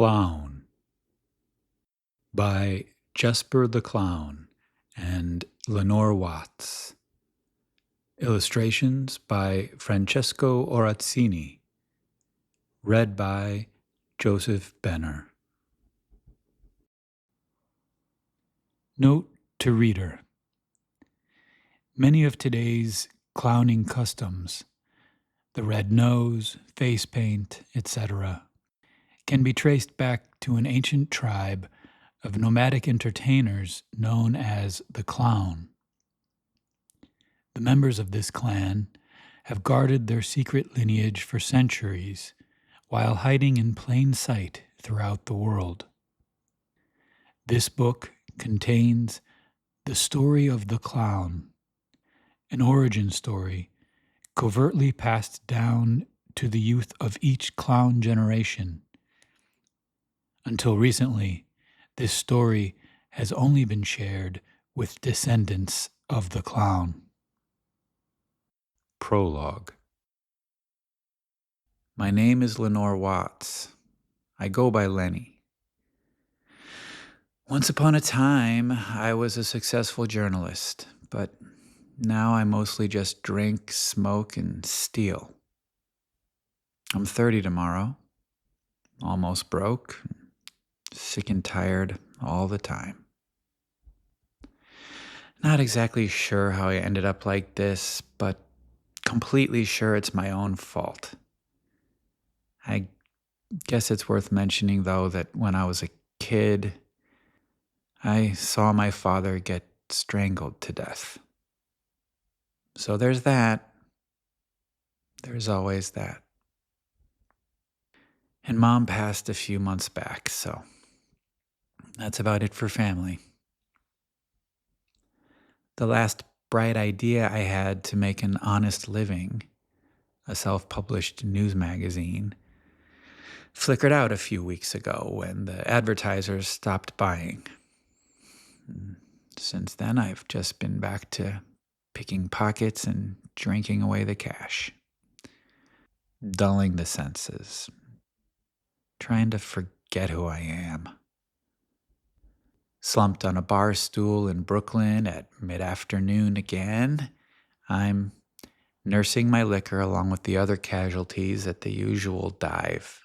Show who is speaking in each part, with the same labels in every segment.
Speaker 1: Klaun by Jesper the Klaun and Lenore Watts. Illustrations by Francesco Orazzini. Read by Joseph Benner. Note to reader. Many of today's clowning customs, the red nose, face paint, etc., can be traced back to an ancient tribe of nomadic entertainers known as the Klaun. The members of this clan have guarded their secret lineage for centuries while hiding in plain sight throughout the world. This book contains the story of the Klaun, an origin story covertly passed down to the youth of each clown generation. Until recently, this story has only been shared with descendants of the Klaun. Prologue. My name is Lenore Watts. I go by Lenny. Once upon a time, I was a successful journalist, but now I mostly just drink, smoke, and steal. I'm 30 tomorrow, almost broke, sick and tired all the time. Not exactly sure how I ended up like this, but completely sure it's my own fault. I guess it's worth mentioning, though, that when I was a kid, I saw my father get strangled to death. So there's that. There's always that. And Mom passed a few months back, so that's about it for family. The last bright idea I had to make an honest living, a self-published news magazine, flickered out a few weeks ago when the advertisers stopped buying. Since then, I've just been back to picking pockets and drinking away the cash, dulling the senses, trying to forget who I am. Slumped on a bar stool in Brooklyn at mid-afternoon again, I'm nursing my liquor along with the other casualties at the usual dive.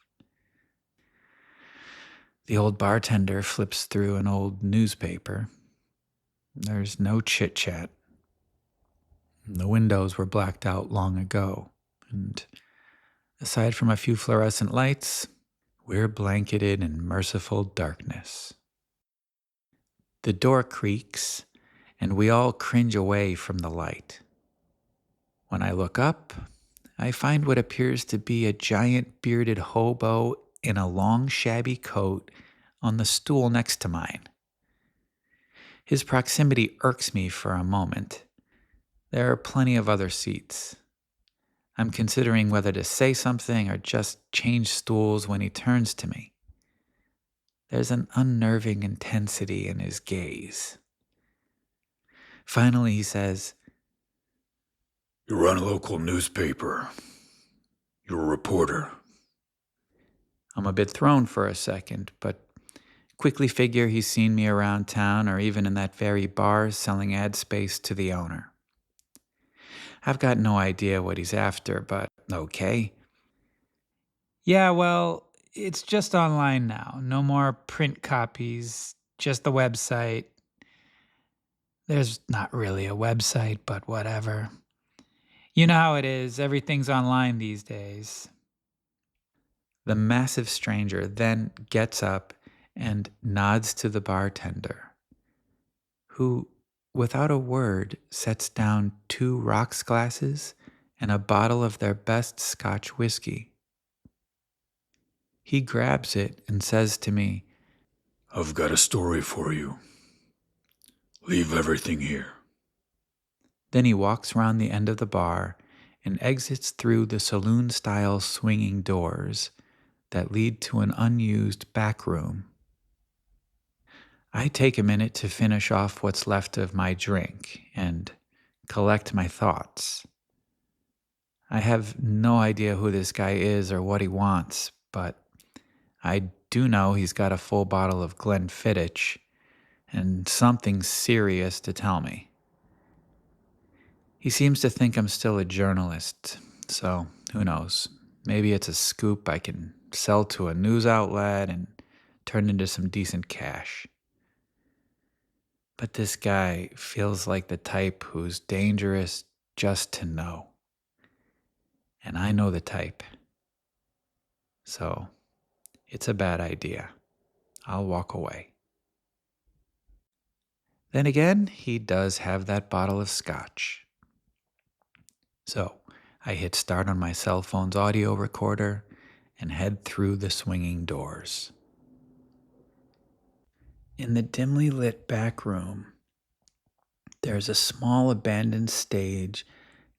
Speaker 1: The old bartender flips through an old newspaper. There's no chit-chat. The windows were blacked out long ago, and aside from a few fluorescent lights, we're blanketed in merciful darkness. The door creaks, and we all cringe away from the light. When I look up, I find what appears to be a giant bearded hobo in a long shabby coat on the stool next to mine. His proximity irks me for a moment. There are plenty of other seats. I'm considering whether to say something or just change stools when he turns to me. There's an unnerving intensity in his gaze. Finally, he says,
Speaker 2: "You run a local newspaper. You're a reporter."
Speaker 1: I'm a bit thrown for a second, but quickly figure he's seen me around town or even in that very bar selling ad space to the owner. I've got no idea what he's after, but okay. Yeah, well, it's just online now. No more print copies, just the website. There's not really a website, but whatever. You know how it is. Everything's online these days. The massive stranger then gets up and nods to the bartender, who, without a word, sets down 2 rocks glasses and a bottle of their best Scotch whiskey. He grabs it and says to me,
Speaker 2: "I've got a story for you. Leave everything here."
Speaker 1: Then he walks around the end of the bar and exits through the saloon-style swinging doors that lead to an unused back room. I take a minute to finish off what's left of my drink and collect my thoughts. I have no idea who this guy is or what he wants, but I do know he's got a full bottle of Glenfiddich and something serious to tell me. He seems to think I'm still a journalist, so who knows? Maybe it's a scoop I can sell to a news outlet and turn into some decent cash. But this guy feels like the type who's dangerous just to know. And I know the type. So it's a bad idea. I'll walk away. Then again, he does have that bottle of scotch. So I hit start on my cell phone's audio recorder and head through the swinging doors. In the dimly lit back room, there's a small abandoned stage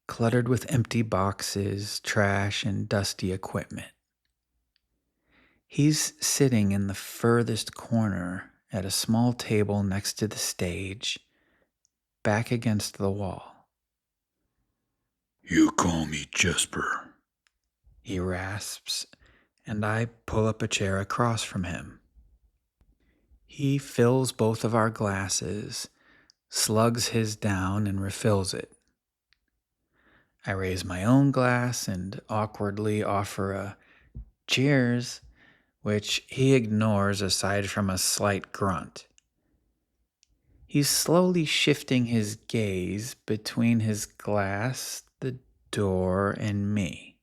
Speaker 1: cluttered with empty boxes, trash, and dusty equipment. He's sitting in the furthest corner at a small table next to the stage, back against the wall.
Speaker 2: You call me Jesper,
Speaker 1: He rasps, and I pull up a chair across from him. He fills both of our glasses, slugs his down, and refills it. I raise my own glass and awkwardly offer a cheers, which he ignores aside from a slight grunt. He's slowly shifting his gaze between his glass, the door, and me.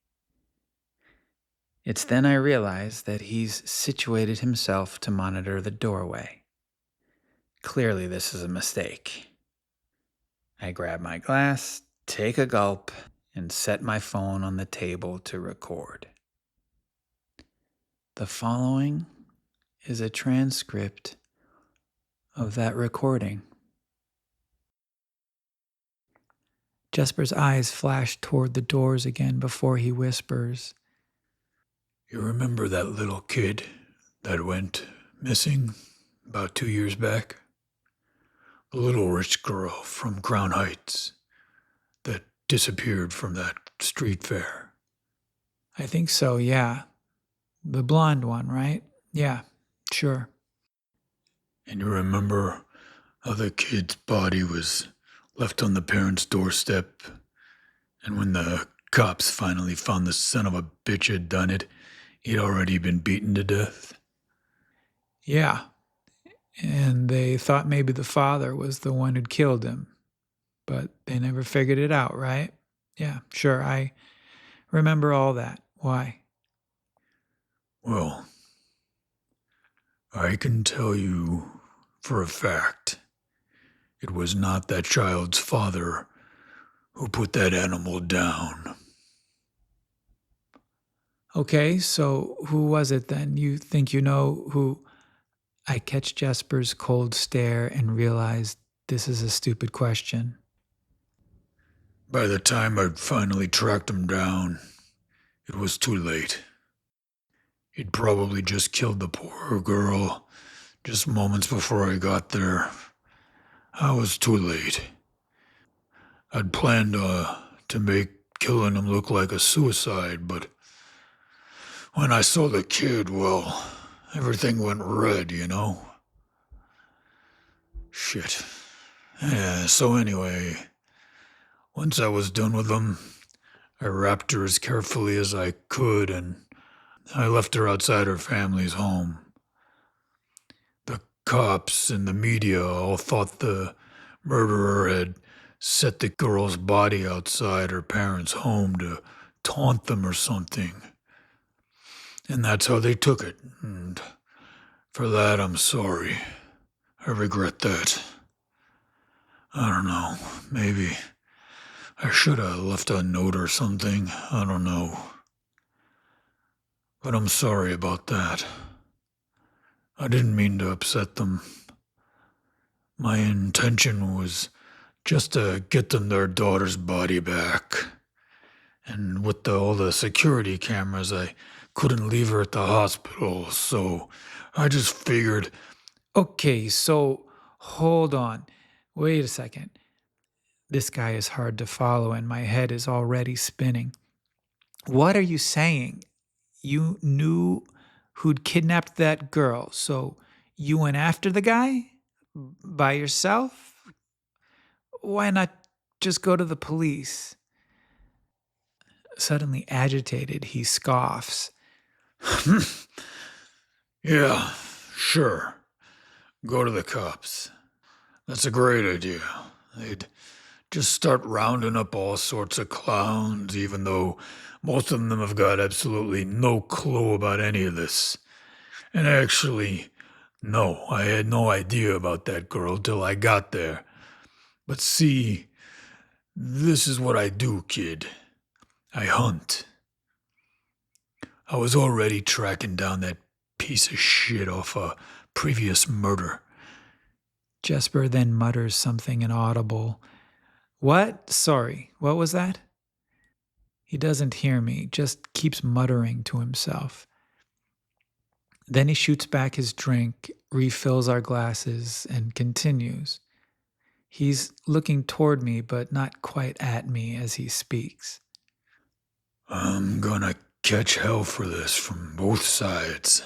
Speaker 1: It's then I realize that he's situated himself to monitor the doorway. Clearly, this is a mistake. I grab my glass, take a gulp, and set my phone on the table to record. The following is a transcript of that recording. Jesper's eyes flash toward the doors again before he whispers,
Speaker 2: You remember that little kid that went missing about 2 years back? The little rich girl from Crown Heights that disappeared from that street fair.
Speaker 1: I think so, yeah. The blonde one, right? Yeah, sure.
Speaker 2: And you remember how the kid's body was left on the parents' doorstep, and when the cops finally found the son of a bitch had done it, he'd already been beaten to death?
Speaker 1: Yeah. And they thought maybe the father was the one who'd killed him, but they never figured it out, right? Yeah, sure. I remember all that. Why?
Speaker 2: Well, I can tell you for a fact it was not that child's father who put that animal down.
Speaker 1: Okay, so who was it then? You think you know who? I catch Jesper's cold stare and realize this is a stupid question.
Speaker 2: By the time I'd finally tracked him down, it was too late. He'd probably just killed the poor girl just moments before I got there. I was too late. I'd planned to make killing him look like a suicide, but when I saw the kid, well, everything went red, you know? Shit. Yeah, so anyway, once I was done with him, I wrapped her as carefully as I could and I left her outside her family's home. The cops and the media all thought the murderer had set the girl's body outside her parents' home to taunt them or something. And that's how they took it. And for that, I'm sorry. I regret that. I don't know. Maybe I should have left a note or something. I don't know. But I'm sorry about that. I didn't mean to upset them. My intention was just to get them their daughter's body back. And with all the security cameras, I couldn't leave her at the hospital, so I just figured.
Speaker 1: Okay, so hold on. Wait a second. This guy is hard to follow and my head is already spinning. What are you saying? You knew who'd kidnapped that girl. So you went after the guy? By yourself? Why not just go to the police? Suddenly agitated, he scoffs.
Speaker 2: Yeah, sure. Go to the cops. That's a great idea. They'd just start rounding up all sorts of clowns, even though most of them have got absolutely no clue about any of this. And actually, no, I had no idea about that girl till I got there. But see, this is what I do, kid. I hunt. I was already tracking down that piece of shit off a previous murder.
Speaker 1: Jesper then mutters something inaudible. What? Sorry, what was that? He doesn't hear me, just keeps muttering to himself. Then he shoots back his drink, refills our glasses, and continues. He's looking toward me, but not quite at me as he speaks.
Speaker 2: I'm gonna catch hell for this from both sides.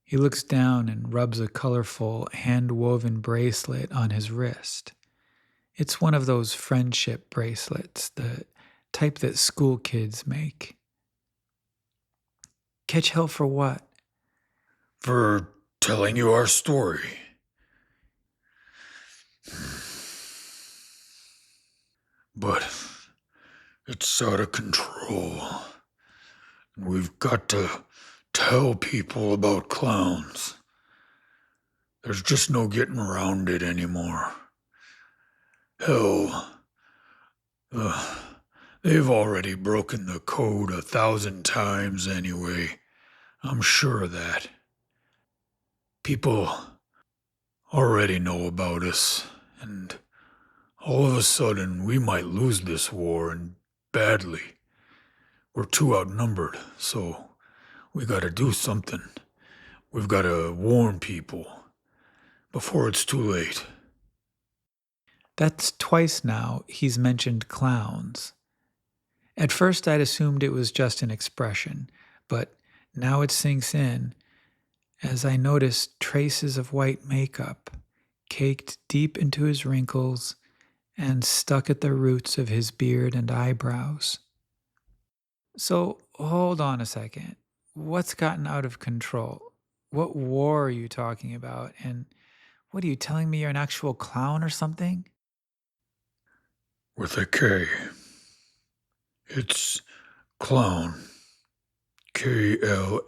Speaker 1: He looks down and rubs a colorful, hand-woven bracelet on his wrist. It's one of those friendship bracelets, the type that school kids make. Catch hell for what?
Speaker 2: For telling you our story. But it's out of control. We've got to tell people about clowns. There's just no getting around it anymore. Hell, they've already broken the code 1,000 times anyway. I'm sure of that. People already know about us, and all of a sudden we might lose this war, and badly. We're too outnumbered, so we gotta do something. We've gotta warn people before it's too late.
Speaker 1: That's twice now he's mentioned clowns. At first I'd assumed it was just an expression, but now it sinks in as I notice traces of white makeup caked deep into his wrinkles and stuck at the roots of his beard and eyebrows. So hold on a second. What's gotten out of control? What war are you talking about? And what are you telling me, you're an actual clown or something?
Speaker 2: With a K. It's Klaun. Klaun.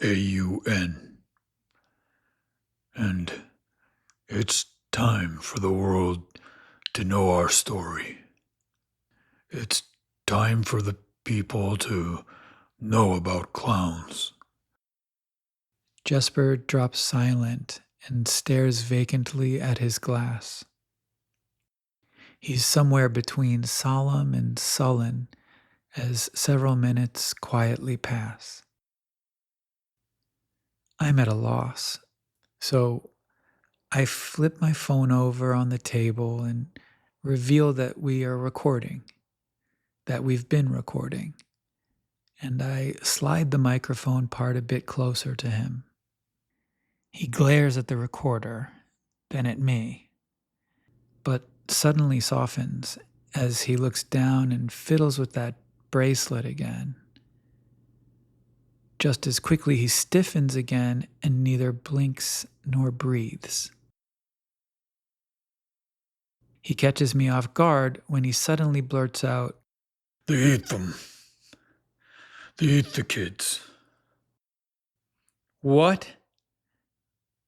Speaker 2: And it's time for the world to know our story. It's time for the people to know about clowns.
Speaker 1: Jesper drops silent and stares vacantly at his glass. He's somewhere between solemn and sullen as several minutes quietly pass. I'm at a loss, so I flip my phone over on the table and reveal that we are recording, that we've been recording, and I slide the microphone part a bit closer to him. He glares at the recorder, then at me, but suddenly softens as he looks down and fiddles with that bracelet again. Just as quickly he stiffens again and neither blinks nor breathes. He catches me off guard when he suddenly blurts out,
Speaker 2: They eat them. They eat the kids.
Speaker 1: "What?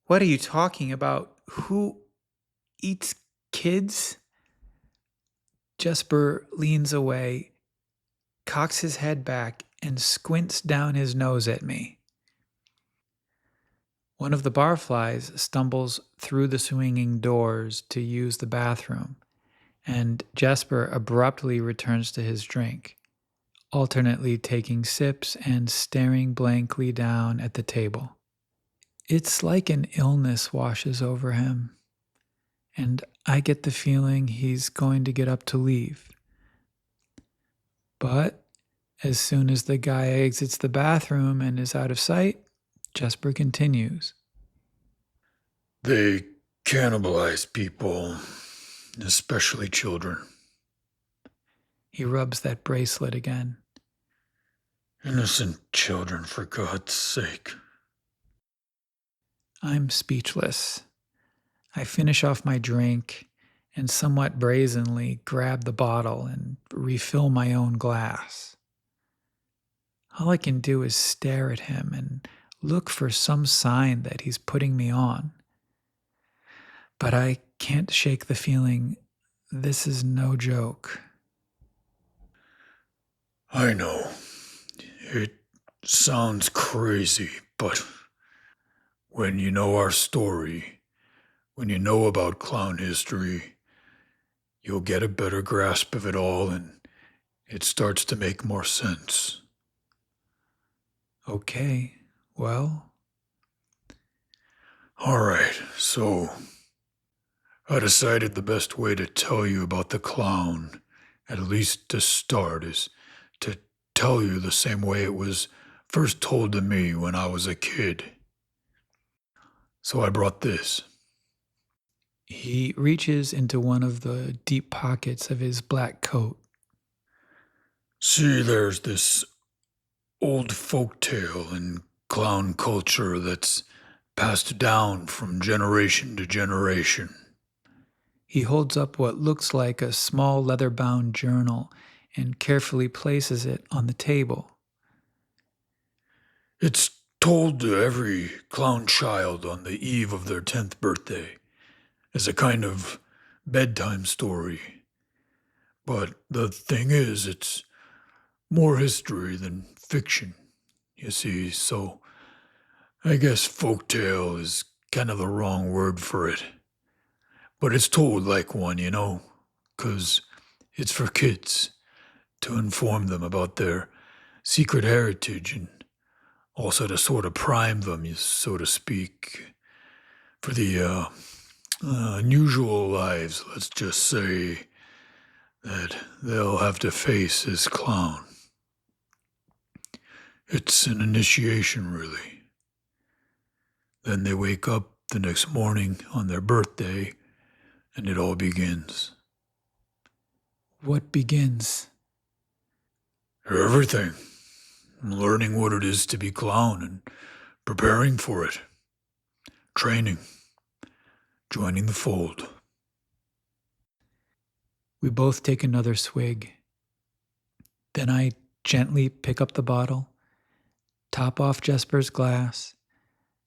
Speaker 1: What are you talking about? Who eats kids?" Jesper leans away, cocks his head back, and squints down his nose at me. One of the barflies stumbles through the swinging doors to use the bathroom, and Jesper abruptly returns to his drink, alternately taking sips and staring blankly down at the table. It's like an illness washes over him, and I get the feeling he's going to get up to leave. But as soon as the guy exits the bathroom and is out of sight, Jesper continues.
Speaker 2: They cannibalize people, especially children.
Speaker 1: He rubs that bracelet again.
Speaker 2: Innocent children, for God's sake.
Speaker 1: I'm speechless. I finish off my drink and somewhat brazenly grab the bottle and refill my own glass. All I can do is stare at him and look for some sign that he's putting me on. But I can't shake the feeling this is no joke.
Speaker 2: I know. It sounds crazy, but when you know our story, when you know about clown history, you'll get a better grasp of it all and it starts to make more sense.
Speaker 1: Okay, well,
Speaker 2: All right, so I decided the best way to tell you about the clown, at least to start, is to tell you the same way it was first told to me when I was a kid. So I brought this.
Speaker 1: he reaches into one of the deep pockets of his black coat.
Speaker 2: See, there's this old folk tale in clown culture that's passed down from generation to generation.
Speaker 1: He holds up what looks like a small leather-bound journal and carefully places it on the table.
Speaker 2: It's told to every clown child on the eve of their 10th birthday as a kind of bedtime story. But the thing is, it's more history than fiction, you see, so I guess folktale is kind of the wrong word for it. But it's told like one, 'cause it's for kids to inform them about their secret heritage and also to sort of prime them, so to speak, for the unusual lives, let's just say, that they'll have to face as clown. It's an initiation, really. Then they wake up the next morning on their birthday, and it all begins.
Speaker 1: What begins?
Speaker 2: Everything. Learning what it is to be clown and preparing for it. Training. Joining the fold.
Speaker 1: We both take another swig. Then I gently pick up the bottle, top off Jesper's glass,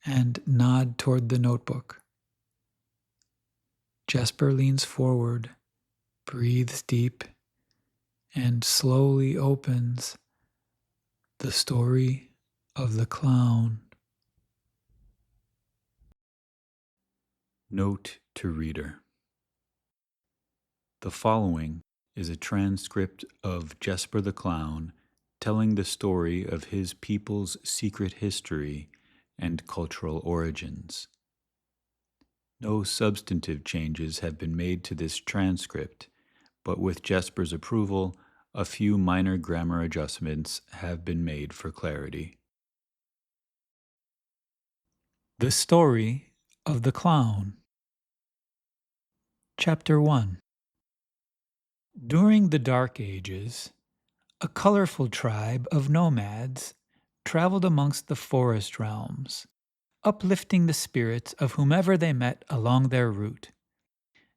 Speaker 1: and nod toward the notebook. Jesper leans forward, breathes deep, and slowly opens The Story of the Clown.
Speaker 3: Note to reader. The following is a transcript of Jesper the Klaun telling the story of his people's secret history and cultural origins. No substantive changes have been made to this transcript, but with Jesper's approval, a few minor grammar adjustments have been made for clarity.
Speaker 1: The Story of the Clown. Chapter 1. During the Dark Ages, a colorful tribe of nomads traveled amongst the forest realms, uplifting the spirits of whomever they met along their route.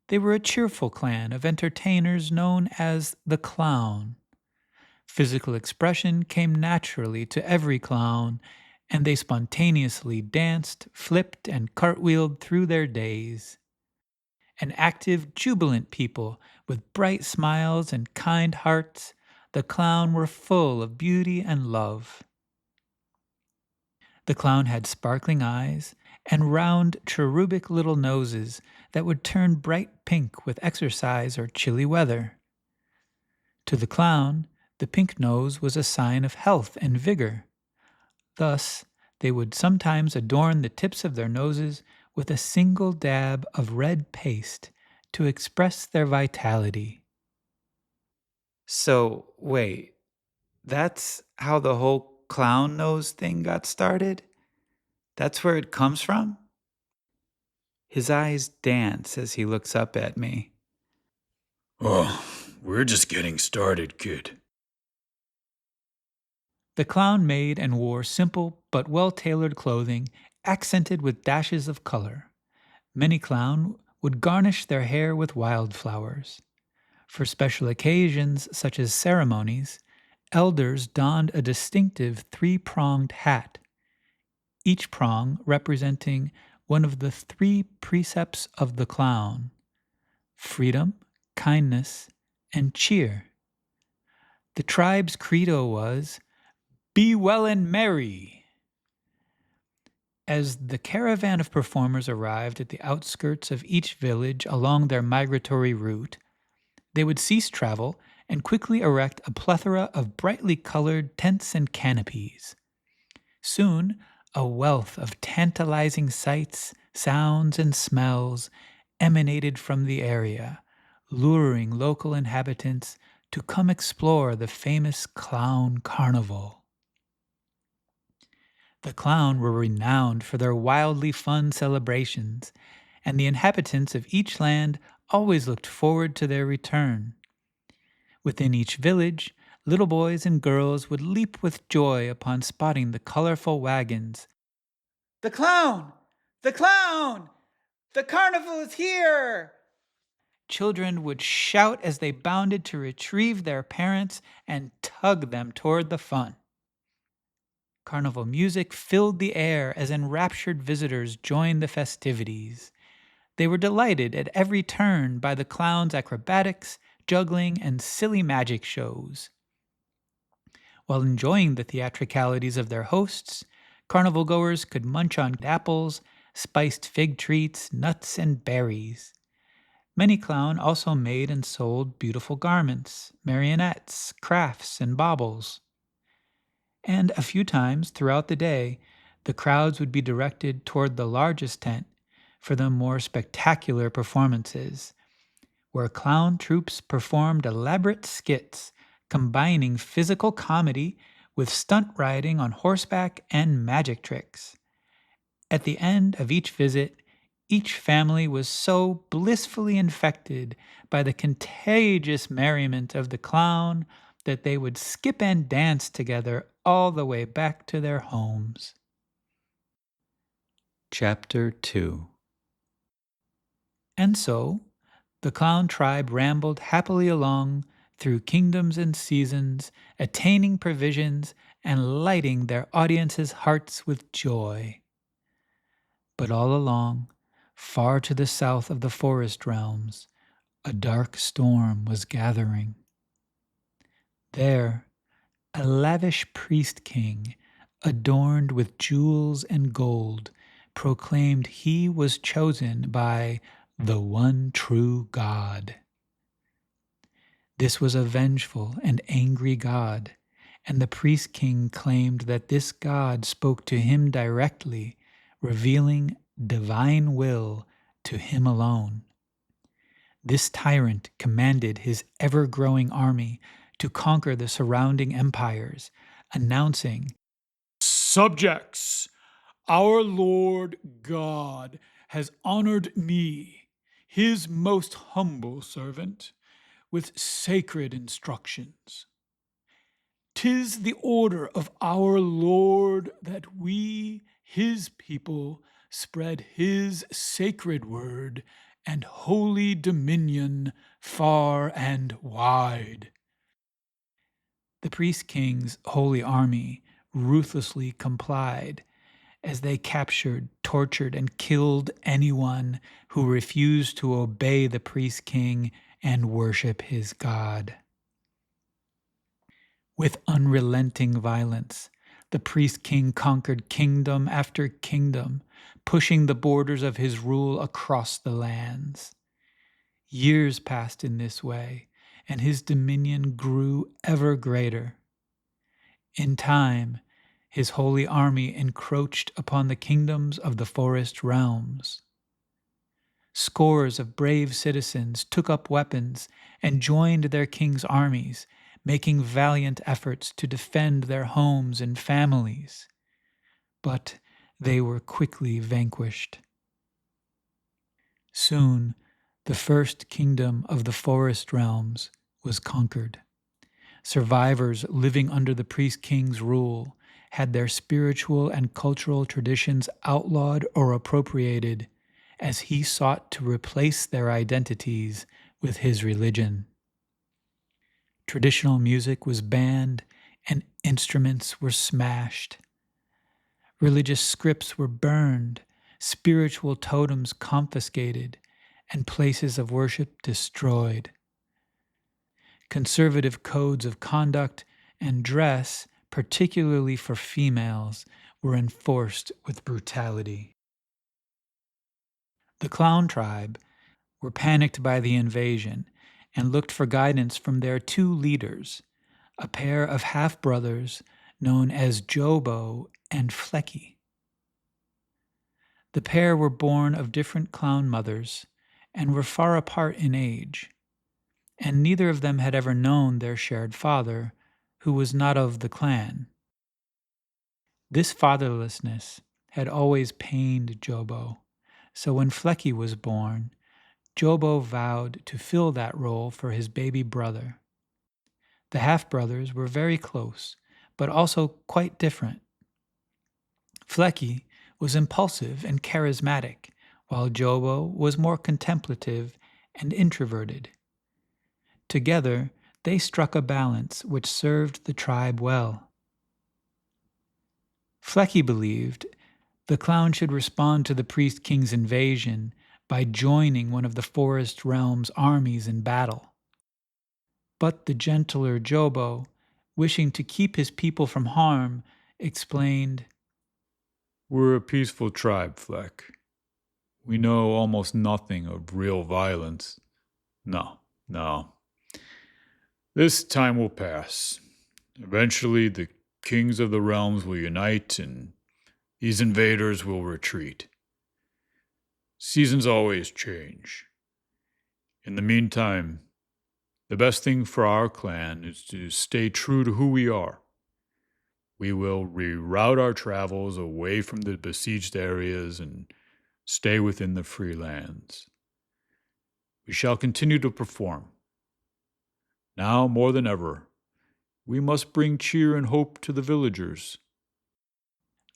Speaker 1: They were a cheerful clan of entertainers known as the Clown. Physical expression came naturally to every clown, and they spontaneously danced, flipped, and cartwheeled through their days. An active, jubilant people with bright smiles and kind hearts, the Clown were full of beauty and love. The Clown had sparkling eyes and round, cherubic little noses that would turn bright pink with exercise or chilly weather. To the Clown, the pink nose was a sign of health and vigor. Thus, they would sometimes adorn the tips of their noses with a single dab of red paste to express their vitality.
Speaker 3: So, wait, that's how the whole clown nose thing got started?
Speaker 1: That's where it comes from? His eyes dance as he looks up at me.
Speaker 2: Oh, we're just getting started, kid.
Speaker 1: The clown made and wore simple but well-tailored clothing, accented with dashes of color. Many clown would garnish their hair with wildflowers. For special occasions, such as ceremonies, elders donned a distinctive three-pronged hat, each prong representing one of the three precepts of the clown: freedom, kindness, and cheer. The tribe's credo was, "Be well and merry." As the caravan of performers arrived at the outskirts of each village along their migratory route, they would cease travel and quickly erect a plethora of brightly colored tents and canopies. Soon, a wealth of tantalizing sights, sounds, and smells emanated from the area, luring local inhabitants to come explore the famous clown carnival. The clown were renowned for their wildly fun celebrations, and the inhabitants of each land always looked forward to their return. Within each village, little boys and girls would leap with joy upon spotting the colorful wagons. "The clown! The clown! The carnival is here!" Children would shout as they bounded to retrieve their parents and tug them toward the fun. Carnival music filled the air as enraptured visitors joined the festivities. They were delighted at every turn by the clown's acrobatics, juggling, and silly magic shows. While enjoying the theatricalities of their hosts, carnival goers could munch on apples, spiced fig treats, nuts, and berries. Many clown also made and sold beautiful garments, marionettes, crafts, and baubles. And a few times throughout the day, the crowds would be directed toward the largest tent for the more spectacular performances, where clown troupes performed elaborate skits combining physical comedy with stunt riding on horseback and magic tricks. At the end of each visit, each family was so blissfully infected by the contagious merriment of the clown that they would skip and dance together all the way back to their homes.
Speaker 3: Chapter 2.
Speaker 1: And so, the clown tribe rambled happily along through kingdoms and seasons, attaining provisions and lighting their audience's hearts with joy. But all along, far to the south of the forest realms, a dark storm was gathering. There, a lavish priest king, adorned with jewels and gold, proclaimed he was chosen by the one true God. This was a vengeful and angry God, and the priest king claimed that this God spoke to him directly, revealing divine will to him alone. This tyrant commanded his ever-growing army to conquer the surrounding empires, announcing,
Speaker 2: Subjects, our Lord God has honored me, his most humble servant, with sacred instructions. 'Tis the order of our Lord that we, his people, spread his sacred word and holy dominion far and wide.
Speaker 1: The priest king's holy army ruthlessly complied as they captured, tortured, and killed anyone who refused to obey the priest king and worship his God. With unrelenting violence, the priest king conquered kingdom after kingdom, pushing the borders of his rule across the lands. Years passed in this way, and his dominion grew ever greater. In time, his holy army encroached upon the kingdoms of the forest realms. Scores of brave citizens took up weapons and joined their king's armies, making valiant efforts to defend their homes and families. But they were quickly vanquished. Soon, the first kingdom of the forest realms was conquered. Survivors living under the priest king's rule had their spiritual and cultural traditions outlawed or appropriated as he sought to replace their identities with his religion. Traditional music was banned and instruments were smashed. Religious scripts were burned, spiritual totems confiscated, and places of worship destroyed. Conservative codes of conduct and dress, particularly for females, were enforced with brutality. The Klaun tribe were panicked by the invasion and looked for guidance from their two leaders, a pair of half-brothers known as Jobo and Flecky. The pair were born of different clown mothers and were far apart in age, and neither of them had ever known their shared father, who was not of the clan. This fatherlessness had always pained Jobo, so when Flecky was born, Jobo vowed to fill that role for his baby brother. The half-brothers were very close, but also quite different. Flecky was impulsive and charismatic, while Jobo was more contemplative and introverted. Together, they struck a balance which served the tribe well. Flecky believed the clown should respond to the priest king's invasion by joining one of the forest realm's armies in battle. But the gentler Jobo, wishing to keep his people from harm, explained,
Speaker 2: We're a peaceful tribe, Fleck. We know almost nothing of real violence. No. This time will pass. Eventually, the kings of the realms will unite and these invaders will retreat. Seasons always change. In the meantime, the best thing for our clan is to stay true to who we are. We will reroute our travels away from the besieged areas and stay within the free lands. We shall continue to perform. Now, more than ever, we must bring cheer and hope to the villagers.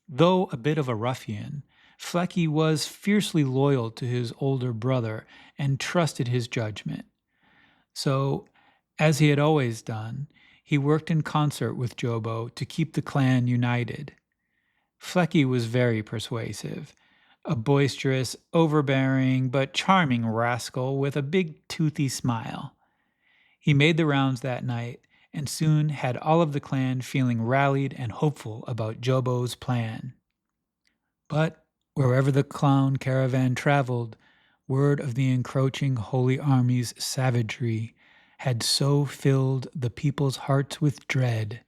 Speaker 1: Though a bit of a ruffian, Flecky was fiercely loyal to his older brother and trusted his judgment. So, as he had always done, he worked in concert with Jobo to keep the clan united. Flecky was very persuasive, a boisterous, overbearing, but charming rascal with a big toothy smile. He made the rounds that night and soon had all of the clan feeling rallied and hopeful about Jobo's plan. But wherever the clown caravan traveled, word of the encroaching holy army's savagery had so filled the people's hearts with dread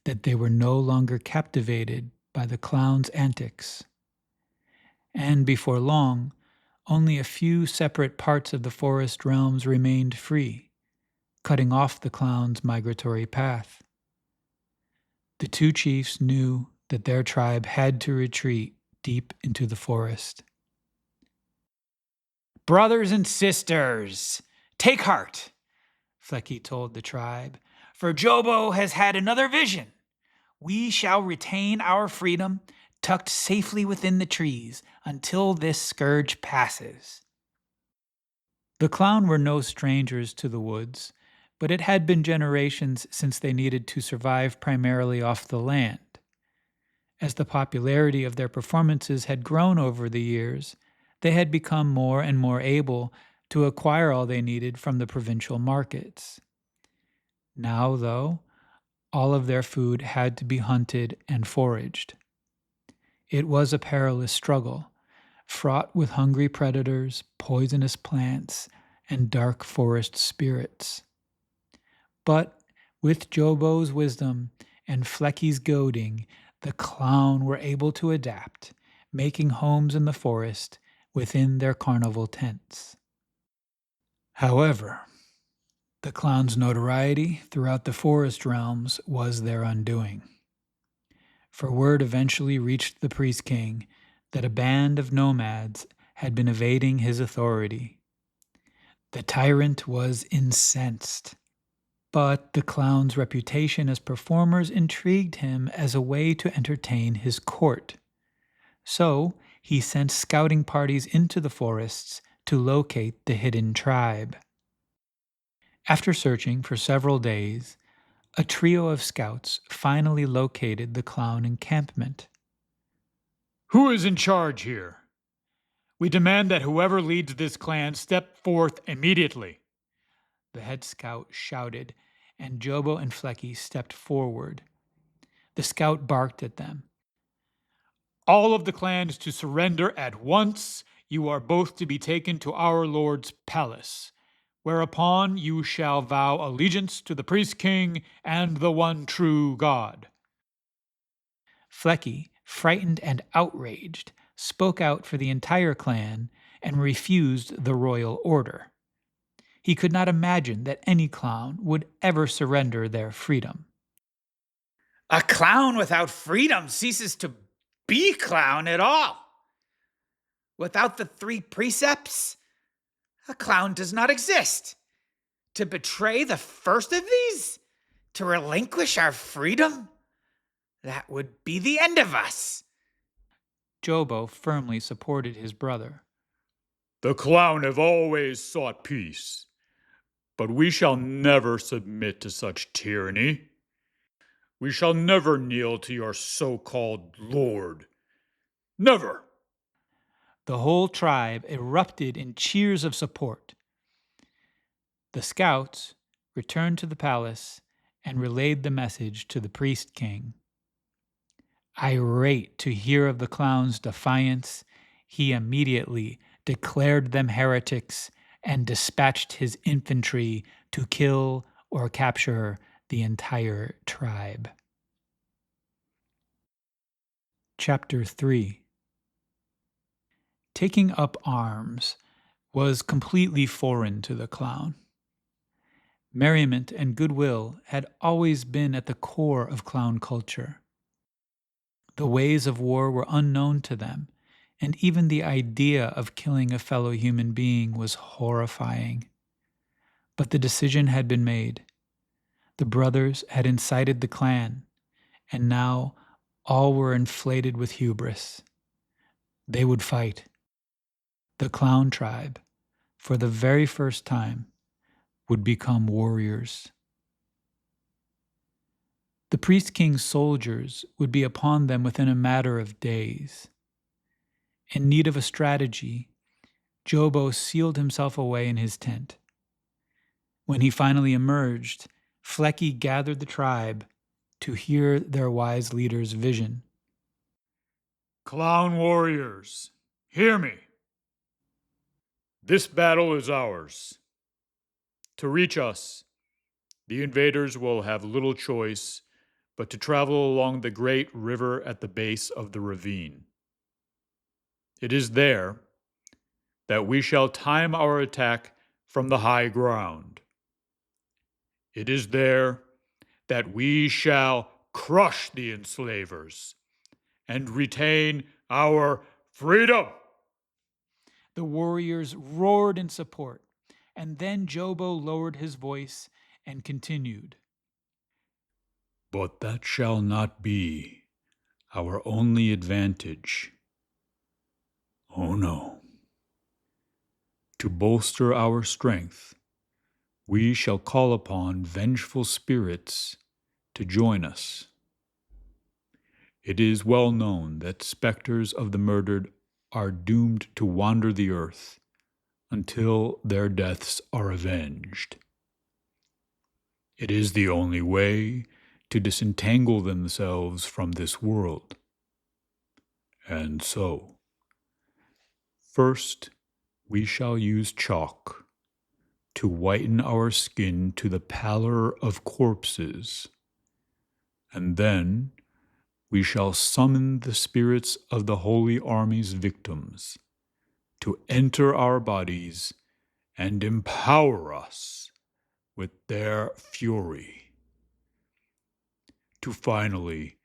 Speaker 1: that they were no longer captivated by the clown's antics. And before long, only a few separate parts of the forest realms remained free, cutting off the clown's migratory path. The two chiefs knew that their tribe had to retreat deep into the forest. "Brothers and sisters, take heart," Flecky told the tribe, "for Jobo has had another vision. We shall retain our freedom, tucked safely within the trees, until this scourge passes." The clown were no strangers to the woods, but it had been generations since they needed to survive primarily off the land. As the popularity of their performances had grown over the years, they had become more and more able to acquire all they needed from the provincial markets. Now, though, all of their food had to be hunted and foraged. It was a perilous struggle, fraught with hungry predators, poisonous plants, and dark forest spirits. But with Jobo's wisdom and Flecky's goading, the clown were able to adapt, making homes in the forest within their carnival tents. However, the clown's notoriety throughout the forest realms was their undoing. for word eventually reached the priest king that a band of nomads had been evading his authority. The tyrant was incensed, but the clown's reputation as performers intrigued him as a way to entertain his court. So he sent scouting parties into the forests to locate the hidden tribe. After searching for several days, a trio of scouts finally located the clown encampment.
Speaker 2: Who is in charge here? We demand that whoever leads this clan step forth immediately.
Speaker 1: The head scout shouted, and Jobo and Flecky stepped forward. The scout barked at them.
Speaker 2: All of the clans to surrender at once. You are both to be taken to our Lord's palace, whereupon you shall vow allegiance to the priest king and the one true God.
Speaker 1: Flecky, frightened and outraged, spoke out for the entire clan and refused the royal order. He could not imagine that any clown would ever surrender their freedom.
Speaker 4: A clown without freedom ceases to be clown at all. Without the 3 precepts, a clown does not exist. To betray the first of these, to relinquish our freedom, that would be the end of us.
Speaker 1: Jobo firmly supported his brother.
Speaker 2: The clown have always sought peace, but we shall never submit to such tyranny. We shall never kneel to your so-called lord. Never.
Speaker 1: The whole tribe erupted in cheers of support. The scouts returned to the palace and relayed the message to the priest king. Irate to hear of the clown's defiance, he immediately declared them heretics and dispatched his infantry to kill or capture the entire tribe. Chapter 3. Taking up arms was completely foreign to the clown. Merriment and goodwill had always been at the core of clown culture. The ways of war were unknown to them, and even the idea of killing a fellow human being was horrifying. But the decision had been made. The brothers had incited the clan, and now all were inflated with hubris. They would fight. The clown tribe, for the very first time, would become warriors. The priest king's soldiers would be upon them within a matter of days. In need of a strategy, Jobo sealed himself away in his tent. When he finally emerged, Flecky gathered the tribe to hear their wise leader's vision.
Speaker 2: Clown warriors, hear me. This battle is ours. To reach us, the invaders will have little choice but to travel along the great river at the base of the ravine. It is there that we shall time our attack from the high ground. It is there that we shall crush the enslavers and retain our freedom.
Speaker 1: The warriors roared in support, and then Jobo lowered his voice and continued.
Speaker 3: But that shall not be our only advantage. Oh no. To bolster our strength, we shall call upon vengeful spirits to join us. It is well known that specters of the murdered are doomed to wander the earth until their deaths are avenged. It is the only way to disentangle themselves from this world. And so, first, we shall use chalk to whiten our skin to the pallor of corpses, and then we shall summon the spirits of the Holy Army's victims to enter our bodies and empower us with their fury, to finally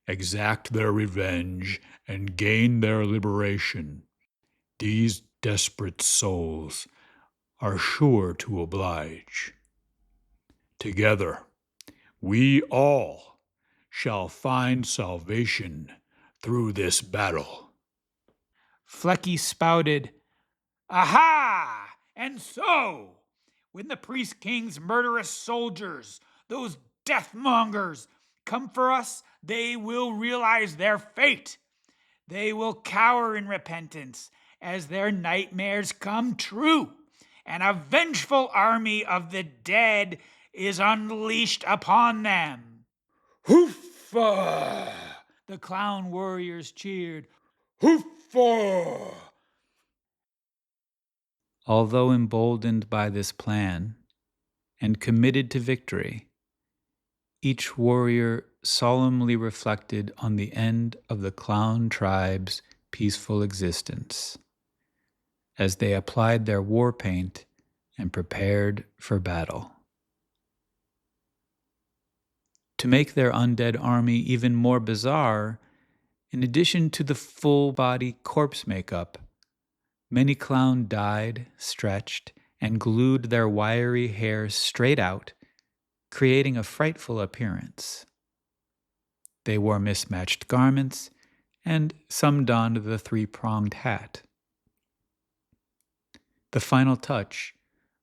Speaker 2: exact their revenge, and gain their liberation. These desperate souls are sure to oblige. Together, we all shall find salvation through this battle.
Speaker 4: Flecky spouted, "Aha! And so, when the priest king's murderous soldiers, those deathmongers, come for us, they will realize their fate. They will cower in repentance as their nightmares come true, and a vengeful army of the dead is unleashed upon them."
Speaker 2: Hoofa!
Speaker 4: The clown warriors cheered.
Speaker 2: Hoofa!
Speaker 3: Although emboldened by this plan and committed to victory, each warrior solemnly reflected on the end of the clown tribe's peaceful existence as they applied their war paint and prepared for battle. To make their undead army even more bizarre, in addition to the full-body corpse makeup, many clown dyed, stretched, and glued their wiry hair straight out, creating a frightful appearance. They wore mismatched garments, and some donned the three-pronged hat. The final touch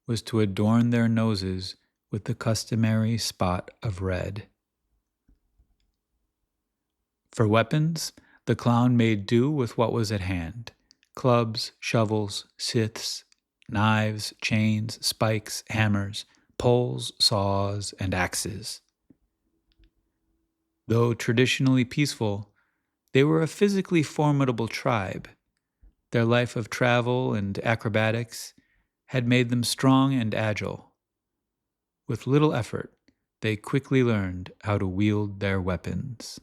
Speaker 3: was to adorn their noses with the customary spot of red. For weapons, the clown made do with what was at hand: clubs, shovels, scythes, knives, chains, spikes, hammers, poles, saws, and axes. Though traditionally peaceful, they were a physically formidable tribe. Their life of travel and acrobatics had made them strong and agile. With little effort, they quickly learned how to wield their weapons.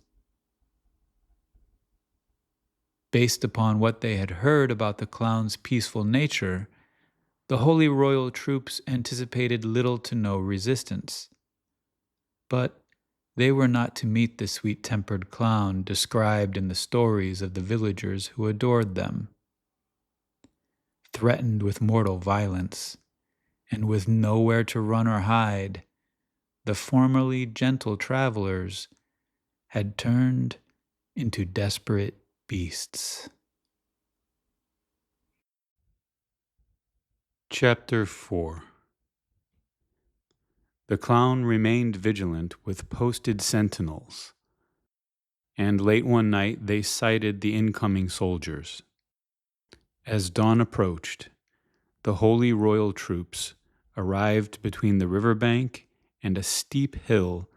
Speaker 3: Based upon what they had heard about the clown's peaceful nature, the Holy Royal troops anticipated little to no resistance. But they were not to meet the sweet-tempered clown described in the stories of the villagers who adored them. Threatened with mortal violence, and with nowhere to run or hide, the formerly gentle travelers had turned into desperate beasts. Chapter 4. The clown remained vigilant with posted sentinels, and late one night they sighted the incoming soldiers. As dawn approached, the Holy Royal troops arrived between the riverbank and a steep hill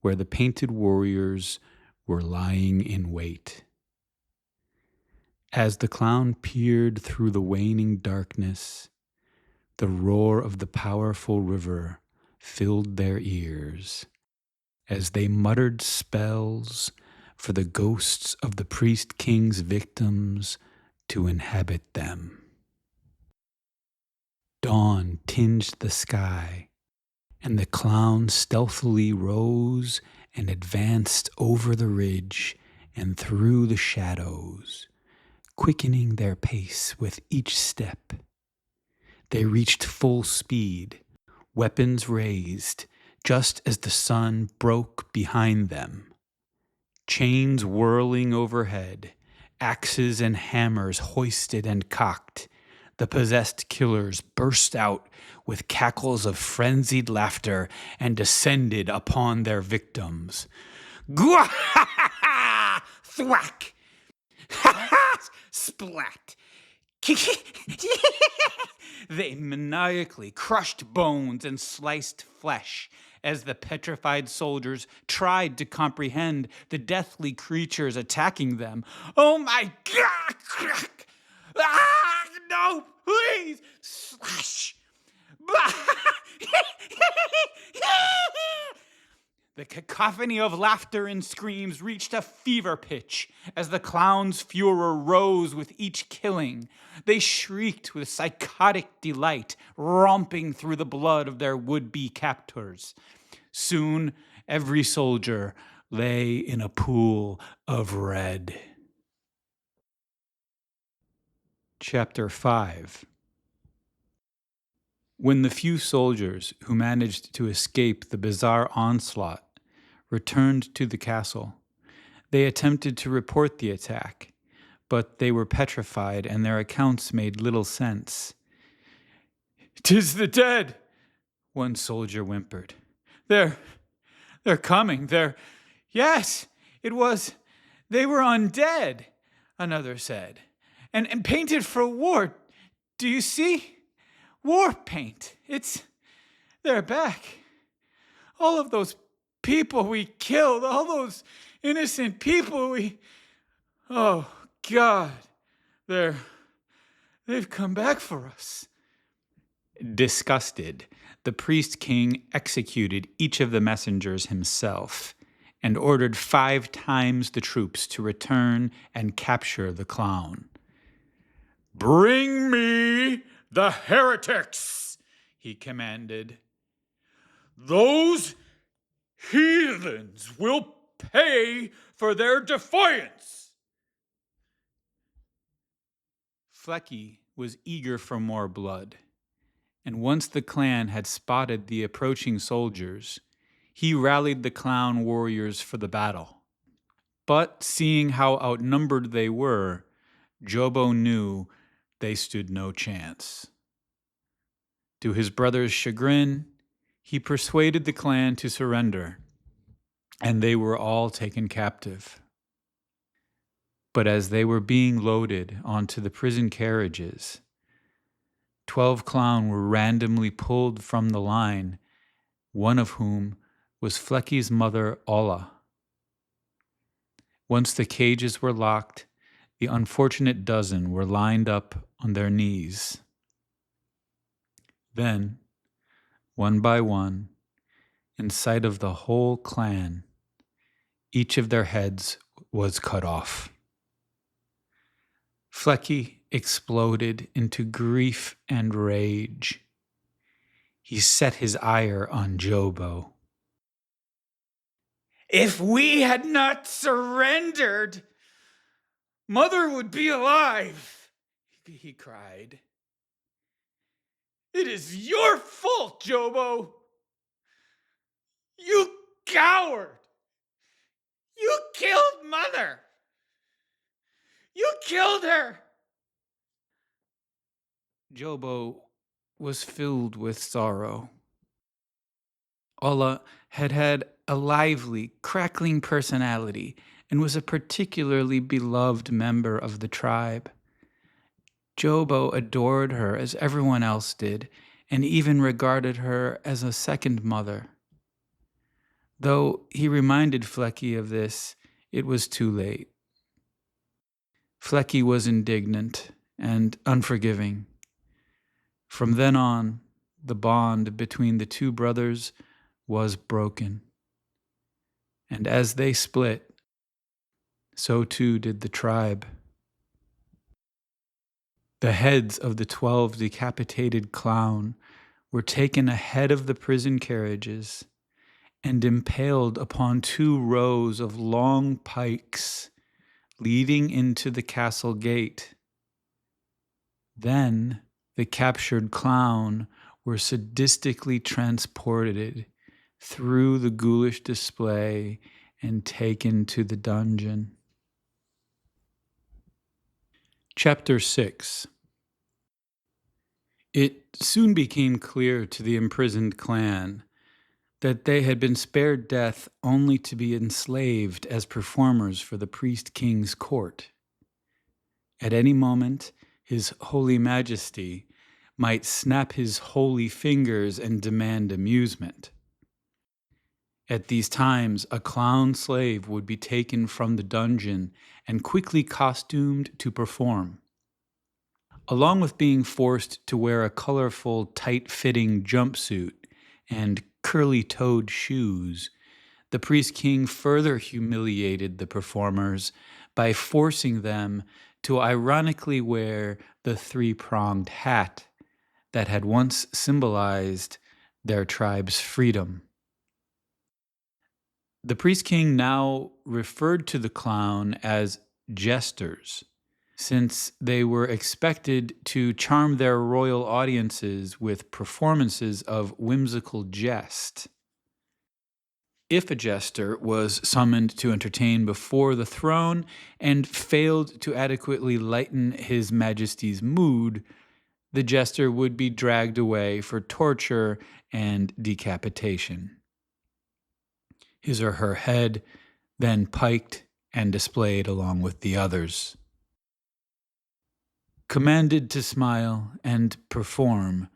Speaker 3: where the painted warriors were lying in wait. As the clown peered through the waning darkness, the roar of the powerful river filled their ears as they muttered spells for the ghosts of the priest king's victims to inhabit them. Dawn tinged the sky, and the clown stealthily rose and advanced over the ridge and through the shadows, quickening their pace with each step. They reached full speed, weapons raised, just as the sun broke behind them. Chains whirling overhead, axes and hammers hoisted and cocked, the possessed killers burst out with cackles of frenzied laughter and descended upon their victims. Gwa-ha-ha-ha! Thwack! Ha-ha! Splat! They maniacally crushed bones and sliced flesh as the petrified soldiers tried to comprehend the deathly creatures attacking them. Oh my God! Ah, no, please! Slash! The cacophony of laughter and screams reached a fever pitch as the clown's furor rose with each killing. They shrieked with psychotic delight, romping through the blood of their would-be captors. Soon, every soldier
Speaker 1: lay in a pool of red. Chapter 5. When the few soldiers who managed to escape the bizarre onslaught returned to the castle, they attempted to report the attack, but they were petrified and their accounts made little sense. "'Tis the dead," one soldier whimpered. They're coming. Yes, it was. They were undead," another said. And painted for war. Do you see? War paint. They're back. All of those people we killed, all those innocent people oh God, they've come back for us. Disgusted, the priest king executed each of the messengers himself and ordered 5 times the troops to return and capture the clown.
Speaker 2: "Bring me the heretics," he commanded. "Those heathens will pay for their defiance."
Speaker 1: Flecky was eager for more blood, and once the clan had spotted the approaching soldiers, he rallied the clown warriors for the battle. But seeing how outnumbered they were, Jobo knew they stood no chance. To his brother's chagrin, he persuaded the clan to surrender, and they were all taken captive. But as they were being loaded onto the prison carriages, 12 clown were randomly pulled from the line, one of whom was Flecky's mother, Olla. Once the cages were locked, the unfortunate dozen were lined up on their knees. Then, one by one, in sight of the whole clan, each of their heads was cut off. Flecky exploded into grief and rage. He set his ire on Jobo.
Speaker 4: If we had not surrendered, Mother would be alive, he cried. It is your fault, Jobo. You coward. You killed Mother. You killed her.
Speaker 1: Jobo was filled with sorrow. Olla had had a lively, crackling personality and was a particularly beloved member of the tribe. Jobo adored her as everyone else did, and even regarded her as a second mother. Though he reminded Flecky of this, it was too late. Flecky was indignant and unforgiving. From then on, the bond between the two brothers was broken. And as they split, so too did the tribe. The heads of the 12 decapitated clown were taken ahead of the prison carriages and impaled upon 2 rows of long pikes leading into the castle gate. Then the captured clown were sadistically transported through the ghoulish display and taken to the dungeon. Chapter 6. It soon became clear to the imprisoned clan that they had been spared death only to be enslaved as performers for the priest king's court. At any moment, His Holy Majesty might snap his holy fingers and demand amusement. At these times, a clown slave would be taken from the dungeon and quickly costumed to perform. Along with being forced to wear a colorful, tight-fitting jumpsuit and curly-toed shoes, the priest king further humiliated the performers by forcing them to ironically wear the 3-pronged hat that had once symbolized their tribe's freedom.
Speaker 3: The priest king now referred to the clown as jesters, since they were expected to charm their royal audiences with performances of whimsical jest. If a jester was summoned to entertain before the throne and failed to adequately lighten his majesty's mood, the jester would be dragged away for torture and decapitation. His or her head then piked and displayed along with the others. Commanded to smile and perform,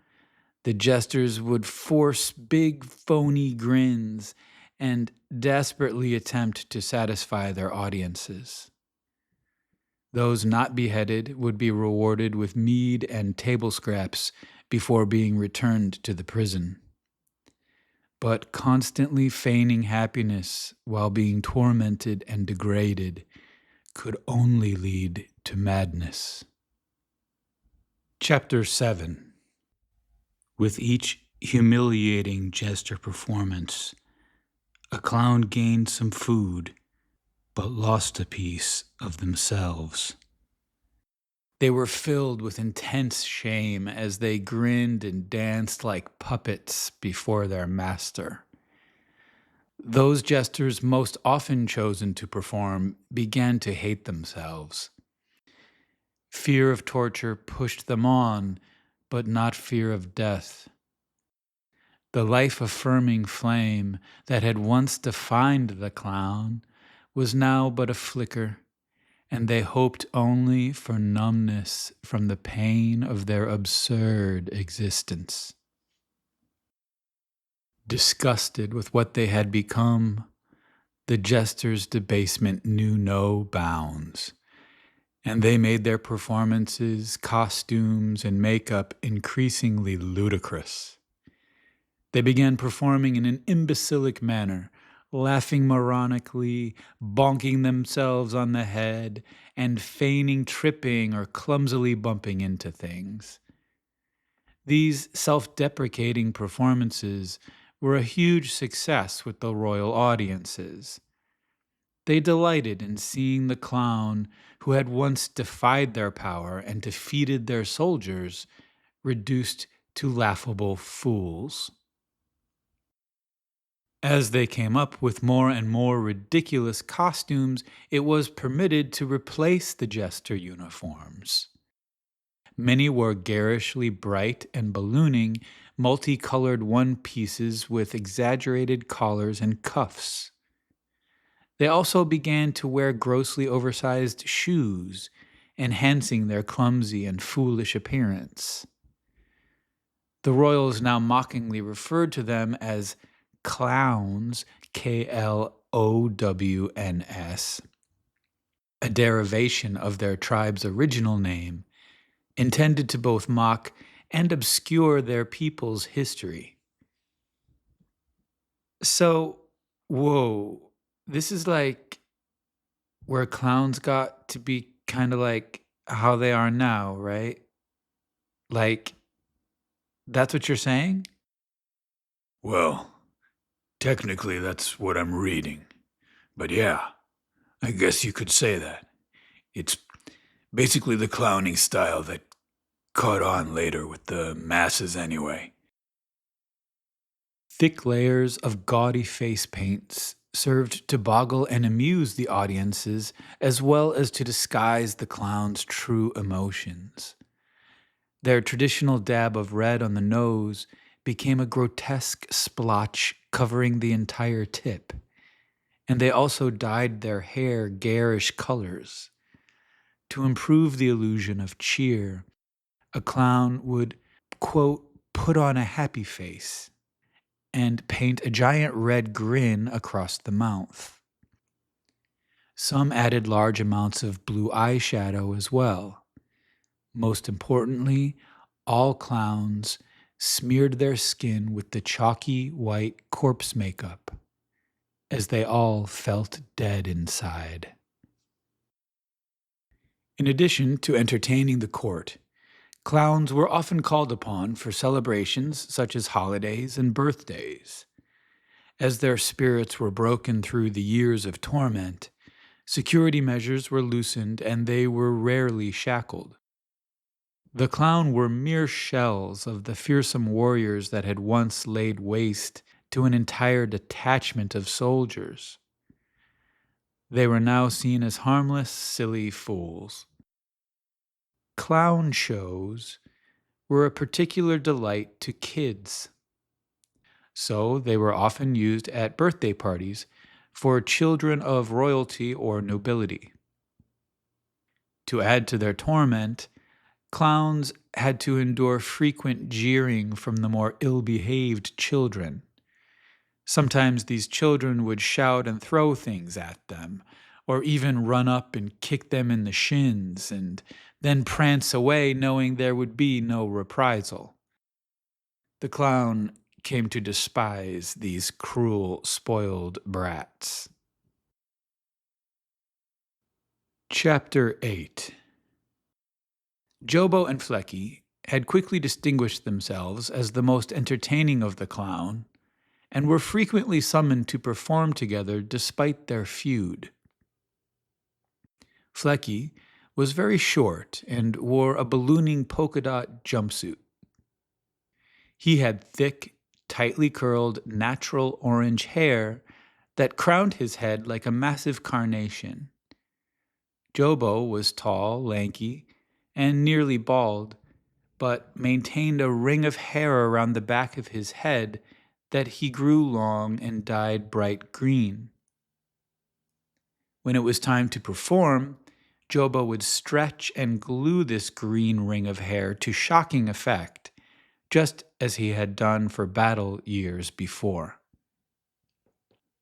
Speaker 3: the jesters would force big phony grins and desperately attempt to satisfy their audiences. Those not beheaded would be rewarded with mead and table scraps before being returned to the prison. But constantly feigning happiness while being tormented and degraded could only lead to madness. Chapter 7. With each humiliating jester performance, a clown gained some food, but lost a piece of themselves. They were filled with intense shame as they grinned and danced like puppets before their master. Those jesters most often chosen to perform began to hate themselves. Fear of torture pushed them on, but not fear of death. The life-affirming flame that had once defined the clown was now but a flicker, and they hoped only for numbness from the pain of their absurd existence. Disgusted with what they had become, the jesters' debasement knew no bounds, and they made their performances, costumes, and makeup increasingly ludicrous. They began performing in an imbecilic manner, laughing moronically, bonking themselves on the head, and feigning tripping or clumsily bumping into things. These self-deprecating performances were a huge success with the royal audiences. They delighted in seeing the clown, who had once defied their power and defeated their soldiers, reduced to laughable fools. As they came up with more and more ridiculous costumes, it was permitted to replace the jester uniforms. Many wore garishly bright and ballooning, multicolored one-pieces with exaggerated collars and cuffs. They also began to wear grossly oversized shoes, enhancing their clumsy and foolish appearance. The royals now mockingly referred to them as clowns, Klowns, a derivation of their tribe's original name, intended to both mock and obscure their people's history. So, whoa, this is like where clowns got to be kind of like how they are now, right? Like, that's what you're saying?
Speaker 2: Well, technically that's what I'm reading. But yeah, I guess you could say that. It's basically the clowning style that caught on later with the masses anyway.
Speaker 3: Thick layers of gaudy face paints served to boggle and amuse the audiences, as well as to disguise the clown's true emotions. Their traditional dab of red on the nose became a grotesque splotch covering the entire tip, and they also dyed their hair garish colors. To improve the illusion of cheer, a clown would, quote, put on a happy face and paint a giant red grin across the mouth. Some added large amounts of blue eyeshadow as well. Most importantly, all clowns smeared their skin with the chalky white corpse makeup, as they all felt dead inside. In addition to entertaining the court, clowns were often called upon for celebrations such as holidays and birthdays.
Speaker 1: As their spirits were broken through the years of torment, security measures were loosened and they were rarely shackled. The Klaun were mere shells of the fearsome warriors that had once laid waste to an entire detachment of soldiers. They were now seen as harmless, silly fools. Clown shows were a particular delight to kids. So they were often used at birthday parties for children of royalty or nobility. To add to their torment, clowns had to endure frequent jeering from the more ill-behaved children. Sometimes these children would shout and throw things at them, or even run up and kick them in the shins, and then prance away knowing there would be no reprisal. The clown came to despise these cruel, spoiled brats. Chapter 8. Jobo and Flecky had quickly distinguished themselves as the most entertaining of the clown, and were frequently summoned to perform together despite their feud. Flecky was very short and wore a ballooning polka-dot jumpsuit. He had thick, tightly curled, natural orange hair that crowned his head like a massive carnation. Jobo was tall, lanky, and nearly bald, but maintained a ring of hair around the back of his head that he grew long and dyed bright green. When it was time to perform, Jobo would stretch and glue this green ring of hair to shocking effect, just as he had done for battle years before.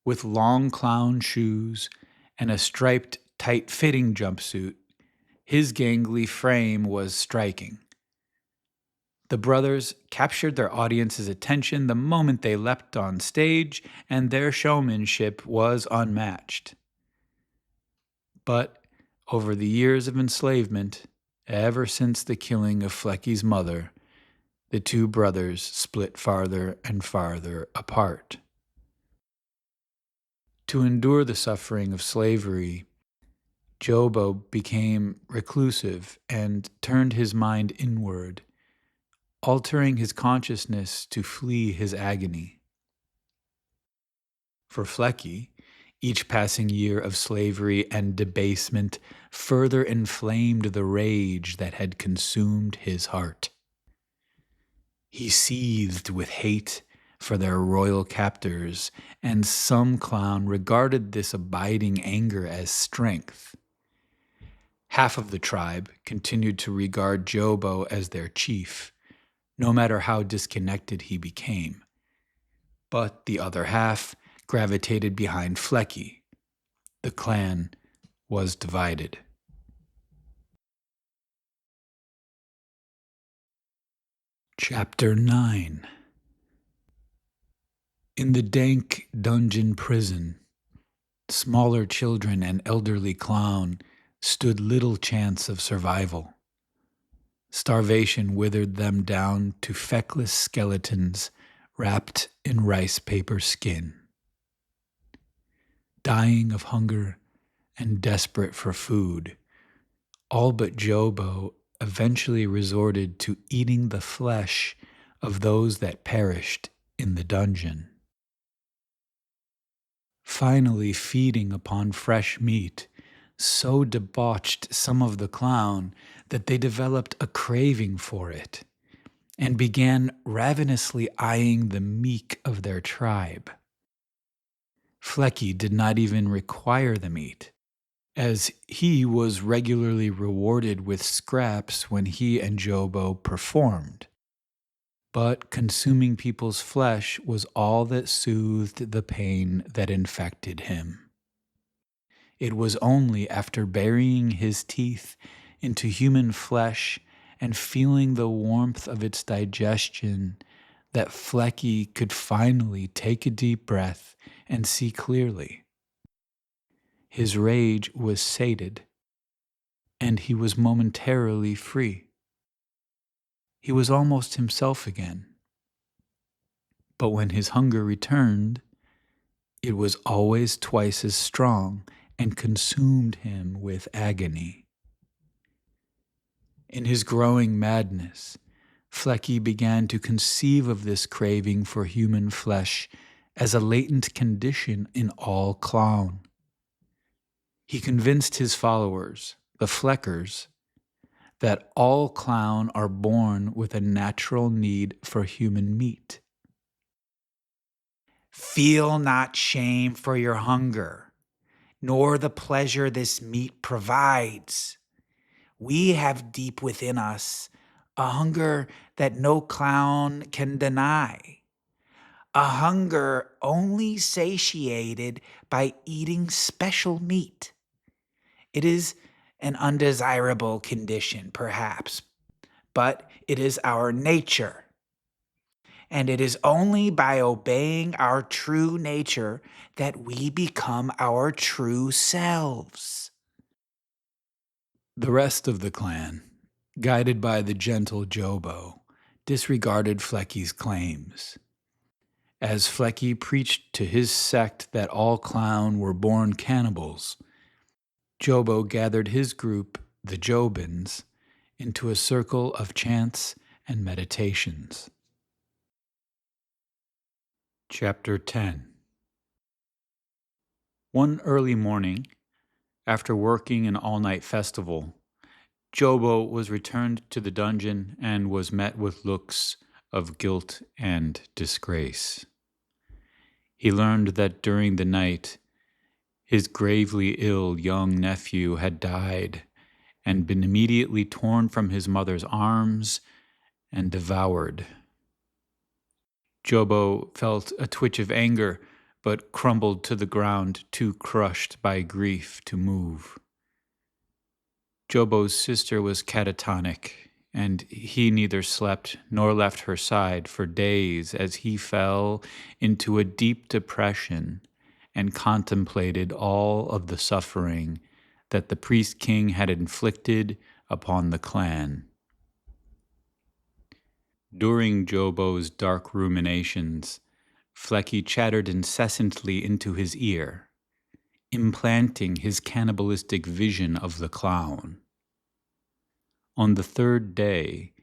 Speaker 1: With long clown shoes and a striped, tight-fitting jumpsuit, his gangly frame was striking. The brothers captured their audience's attention the moment they leapt on stage, and their showmanship was unmatched. But over the years of enslavement, ever since the killing of Flecky's mother, the two brothers split farther and farther apart. To endure the suffering of slavery, Jobo became reclusive and turned his mind inward, altering his consciousness to flee his agony. For Flecky, each passing year of slavery and debasement further inflamed the rage that had consumed his heart. He seethed with hate for their royal captors, and some clown regarded this abiding anger as strength. Half of the tribe continued to regard Jobo as their chief, no matter how disconnected he became. But the other half gravitated behind Flecky. The clan was divided. Chapter 9. In the dank dungeon prison, smaller children and elderly clown stood little chance of survival. Starvation withered them down to feckless skeletons wrapped in rice paper skin. Dying of hunger and desperate for food, all but Jobo eventually resorted to eating the flesh of those that perished in the dungeon. Finally feeding upon fresh meat so debauched some of the clown that they developed a craving for it and began ravenously eyeing the meek of their tribe. Flecky did not even require the meat, as he was regularly rewarded with scraps when he and Jobo performed. But consuming people's flesh was all that soothed the pain that infected him. It was only after burying his teeth into human flesh and feeling the warmth of its digestion that Flecky could finally take a deep breath and see clearly. His rage was sated, and he was momentarily free. He was almost himself again. But when his hunger returned, it was always twice as strong and consumed him with agony. In his growing madness, Flecky began to conceive of this craving for human flesh as a latent condition in all clown. He convinced his followers, the Fleckers, that all clown are born with a natural need for human meat.
Speaker 4: Feel not shame for your hunger, nor the pleasure this meat provides. We have deep within us a hunger that no clown can deny, a hunger only satiated by eating special meat. It is an undesirable condition, perhaps, but it is our nature. And it is only by obeying our true nature that we become our true selves.
Speaker 1: The rest of the clan, guided by the gentle Jobo, disregarded Flecky's claims. As Flecky preached to his sect that all clown were born cannibals, Jobo gathered his group, the Jobins, into a circle of chants and meditations.
Speaker 3: Chapter 10. One early morning, after working an all-night festival, Jobo was returned to the dungeon and was met with looks of guilt and disgrace. He learned that during the night, his gravely ill young nephew had died and been immediately torn from his mother's arms and devoured. Jobo felt a twitch of anger, but crumbled to the ground, too crushed by grief to move. Jobo's sister was catatonic, and he neither slept nor left her side for days as he fell into a deep depression and contemplated all of the suffering that the priest king had inflicted upon the clan. During Jobo's dark ruminations, Flecky chattered incessantly into his ear, implanting his cannibalistic vision of the clown. On the third day,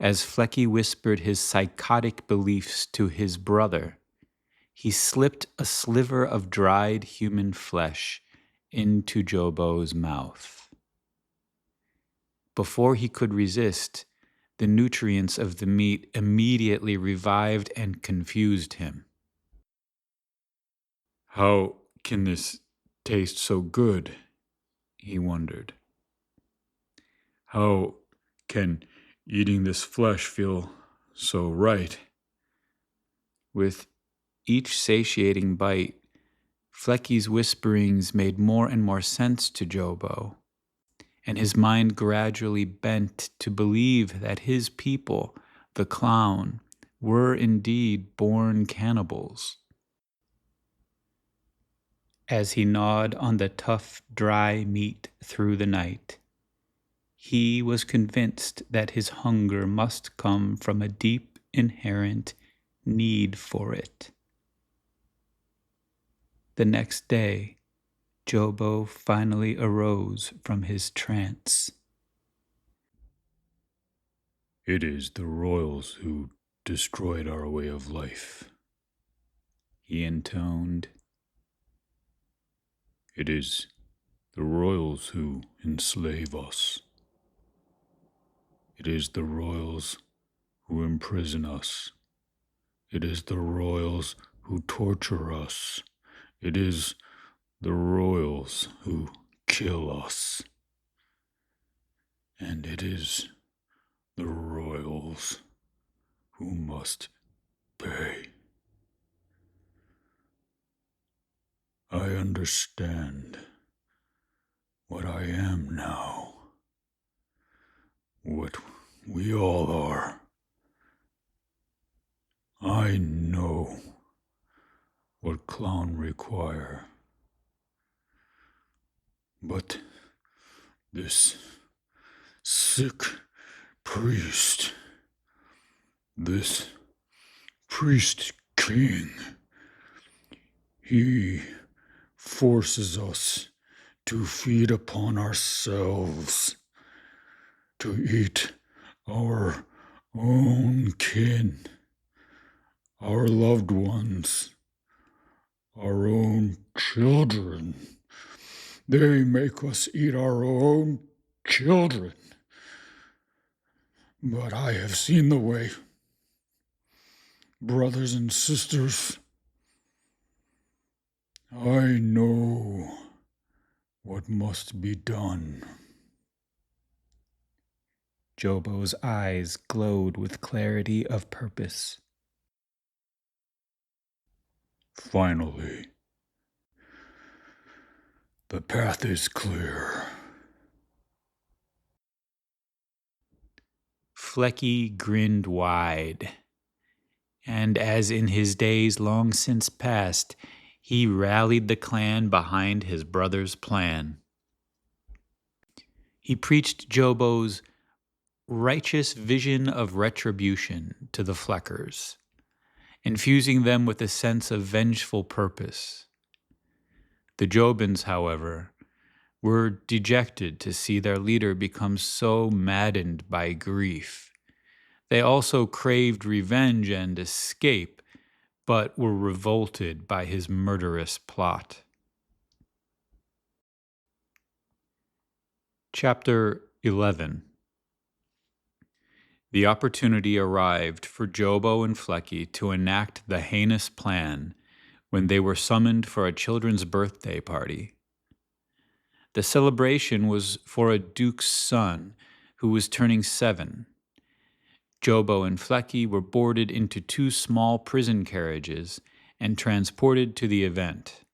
Speaker 3: as Flecky whispered his psychotic beliefs to his brother, he slipped a sliver of dried human flesh into Jobo's mouth. Before he could resist, the nutrients of the meat immediately revived and confused him.
Speaker 2: How can this taste so good? He wondered. How can eating this flesh feel so right?
Speaker 3: With each satiating bite, Flecky's whisperings made more and more sense to Jobo, and his mind gradually bent to believe that his people, the clown, were indeed born cannibals. As he gnawed on the tough, dry meat through the night, he was convinced that his hunger must come from a deep, inherent need for it. The next day, Jobo finally arose from his trance.
Speaker 2: It is the royals who destroyed our way of life,
Speaker 3: he intoned.
Speaker 2: It is the royals who enslave us. It is the royals who imprison us. It is the royals who torture us. It is the royals who kill us. And it is the royals who must pay. I understand what I am now, what we all are. I know what clown require. But this sick priest, this priest king, He forces us to feed upon ourselves, to eat our own kin, our loved ones, our own children. They make us eat our own children. But I have seen the way. Brothers and sisters, I know what must be done.
Speaker 3: Jobo's eyes glowed with clarity of purpose.
Speaker 2: Finally, the path is clear.
Speaker 3: Flecky grinned wide, and as in his days long since past, he rallied the clan behind his brother's plan. He preached Jobo's righteous vision of retribution to the Fleckers, infusing them with a sense of vengeful purpose. The Jobins, however, were dejected to see their leader become so maddened by grief. They also craved revenge and escape, but were revolted by his murderous plot. Chapter 11. The opportunity arrived for Jobo and Flecky to enact the heinous plan when they were summoned for a children's birthday party. The celebration was for a duke's son who was turning 7. Jobo and Flecky were boarded into 2 small prison carriages and transported to the event.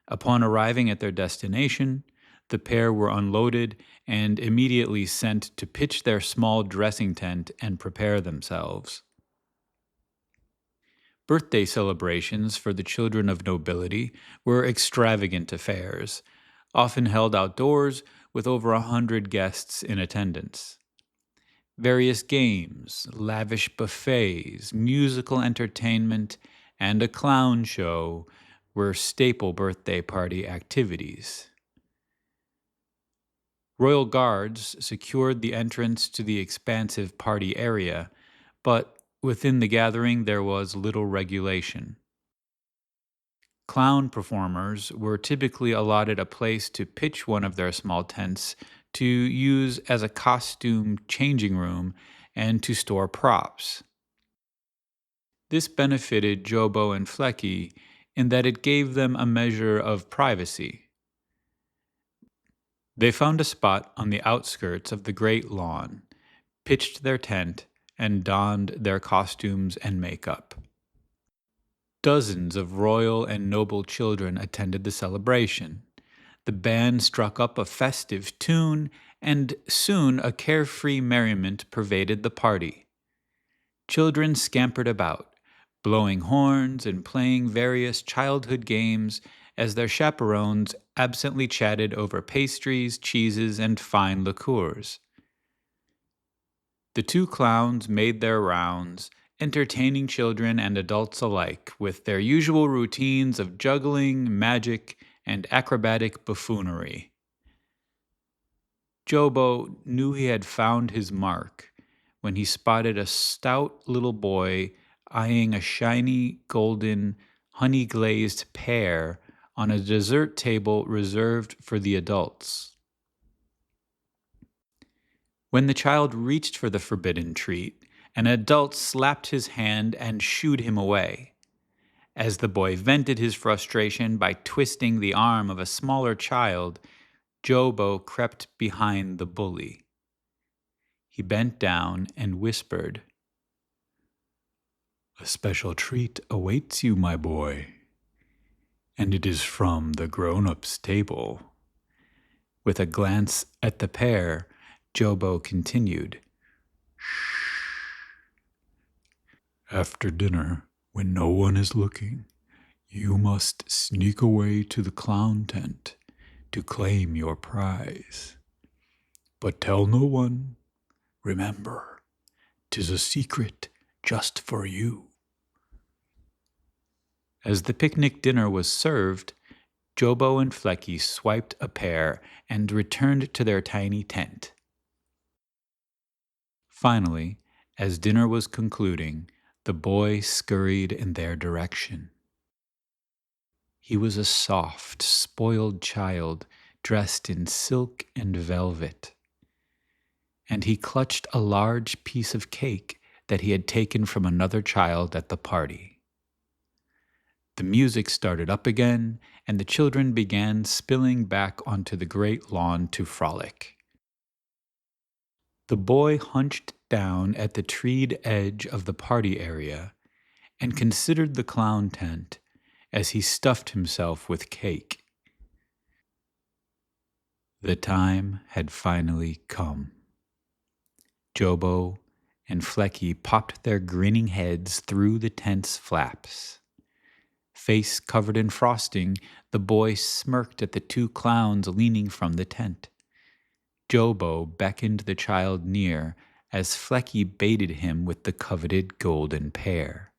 Speaker 3: Upon arriving at their destination, the pair were unloaded and immediately sent to pitch their small dressing tent and prepare themselves. Birthday celebrations for the children of nobility were extravagant affairs, often held outdoors with over 100 guests in attendance. Various games, lavish buffets, musical entertainment, and a clown show were staple birthday party activities. Royal guards secured the entrance to the expansive party area, but within the gathering there was little regulation. Clown performers were typically allotted a place to pitch one of their small tents to use as a costume changing room and to store props. This benefited Jobo and Flecky in that it gave them a measure of privacy. They found a spot on the outskirts of the great lawn, pitched their tent, and donned their costumes and makeup. Dozens of royal and noble children attended the celebration. The band struck up a festive tune, and soon a carefree merriment pervaded the party. Children scampered about, blowing horns and playing various childhood games as their chaperones absently chatted over pastries, cheeses, and fine liqueurs. The 2 clowns made their rounds, entertaining children and adults alike with their usual routines of juggling, magic, and acrobatic buffoonery. Jobo knew he had found his mark when he spotted a stout little boy eyeing a shiny, golden, honey-glazed pear on a dessert table reserved for the adults. When the child reached for the forbidden treat, an adult slapped his hand and shooed him away. As the boy vented his frustration by twisting the arm of a smaller child, Jobo crept behind the bully. He bent down and whispered,
Speaker 2: "A special treat awaits you, my boy, and it is from the grown-ups' table."
Speaker 3: With a glance at the pair, Jobo continued,
Speaker 2: "After dinner, when no one is looking, you must sneak away to the clown tent to claim your prize. But tell no one. Remember, 'tis a secret just for you."
Speaker 3: As the picnic dinner was served, Jobo and Flecky swiped a pair and returned to their tiny tent. Finally, as dinner was concluding, the boy scurried in their direction. He was a soft, spoiled child dressed in silk and velvet, and he clutched a large piece of cake that he had taken from another child at the party. The music started up again, and the children began spilling back onto the great lawn to frolic. The boy hunched down at the treed edge of the party area and considered the clown tent as he stuffed himself with cake. The time had finally come. Jobo and Flecky popped their grinning heads through the tent's flaps. Face covered in frosting, the boy smirked at the two clowns leaning from the tent. Jobo beckoned the child near as Flecky baited him with the coveted golden pear.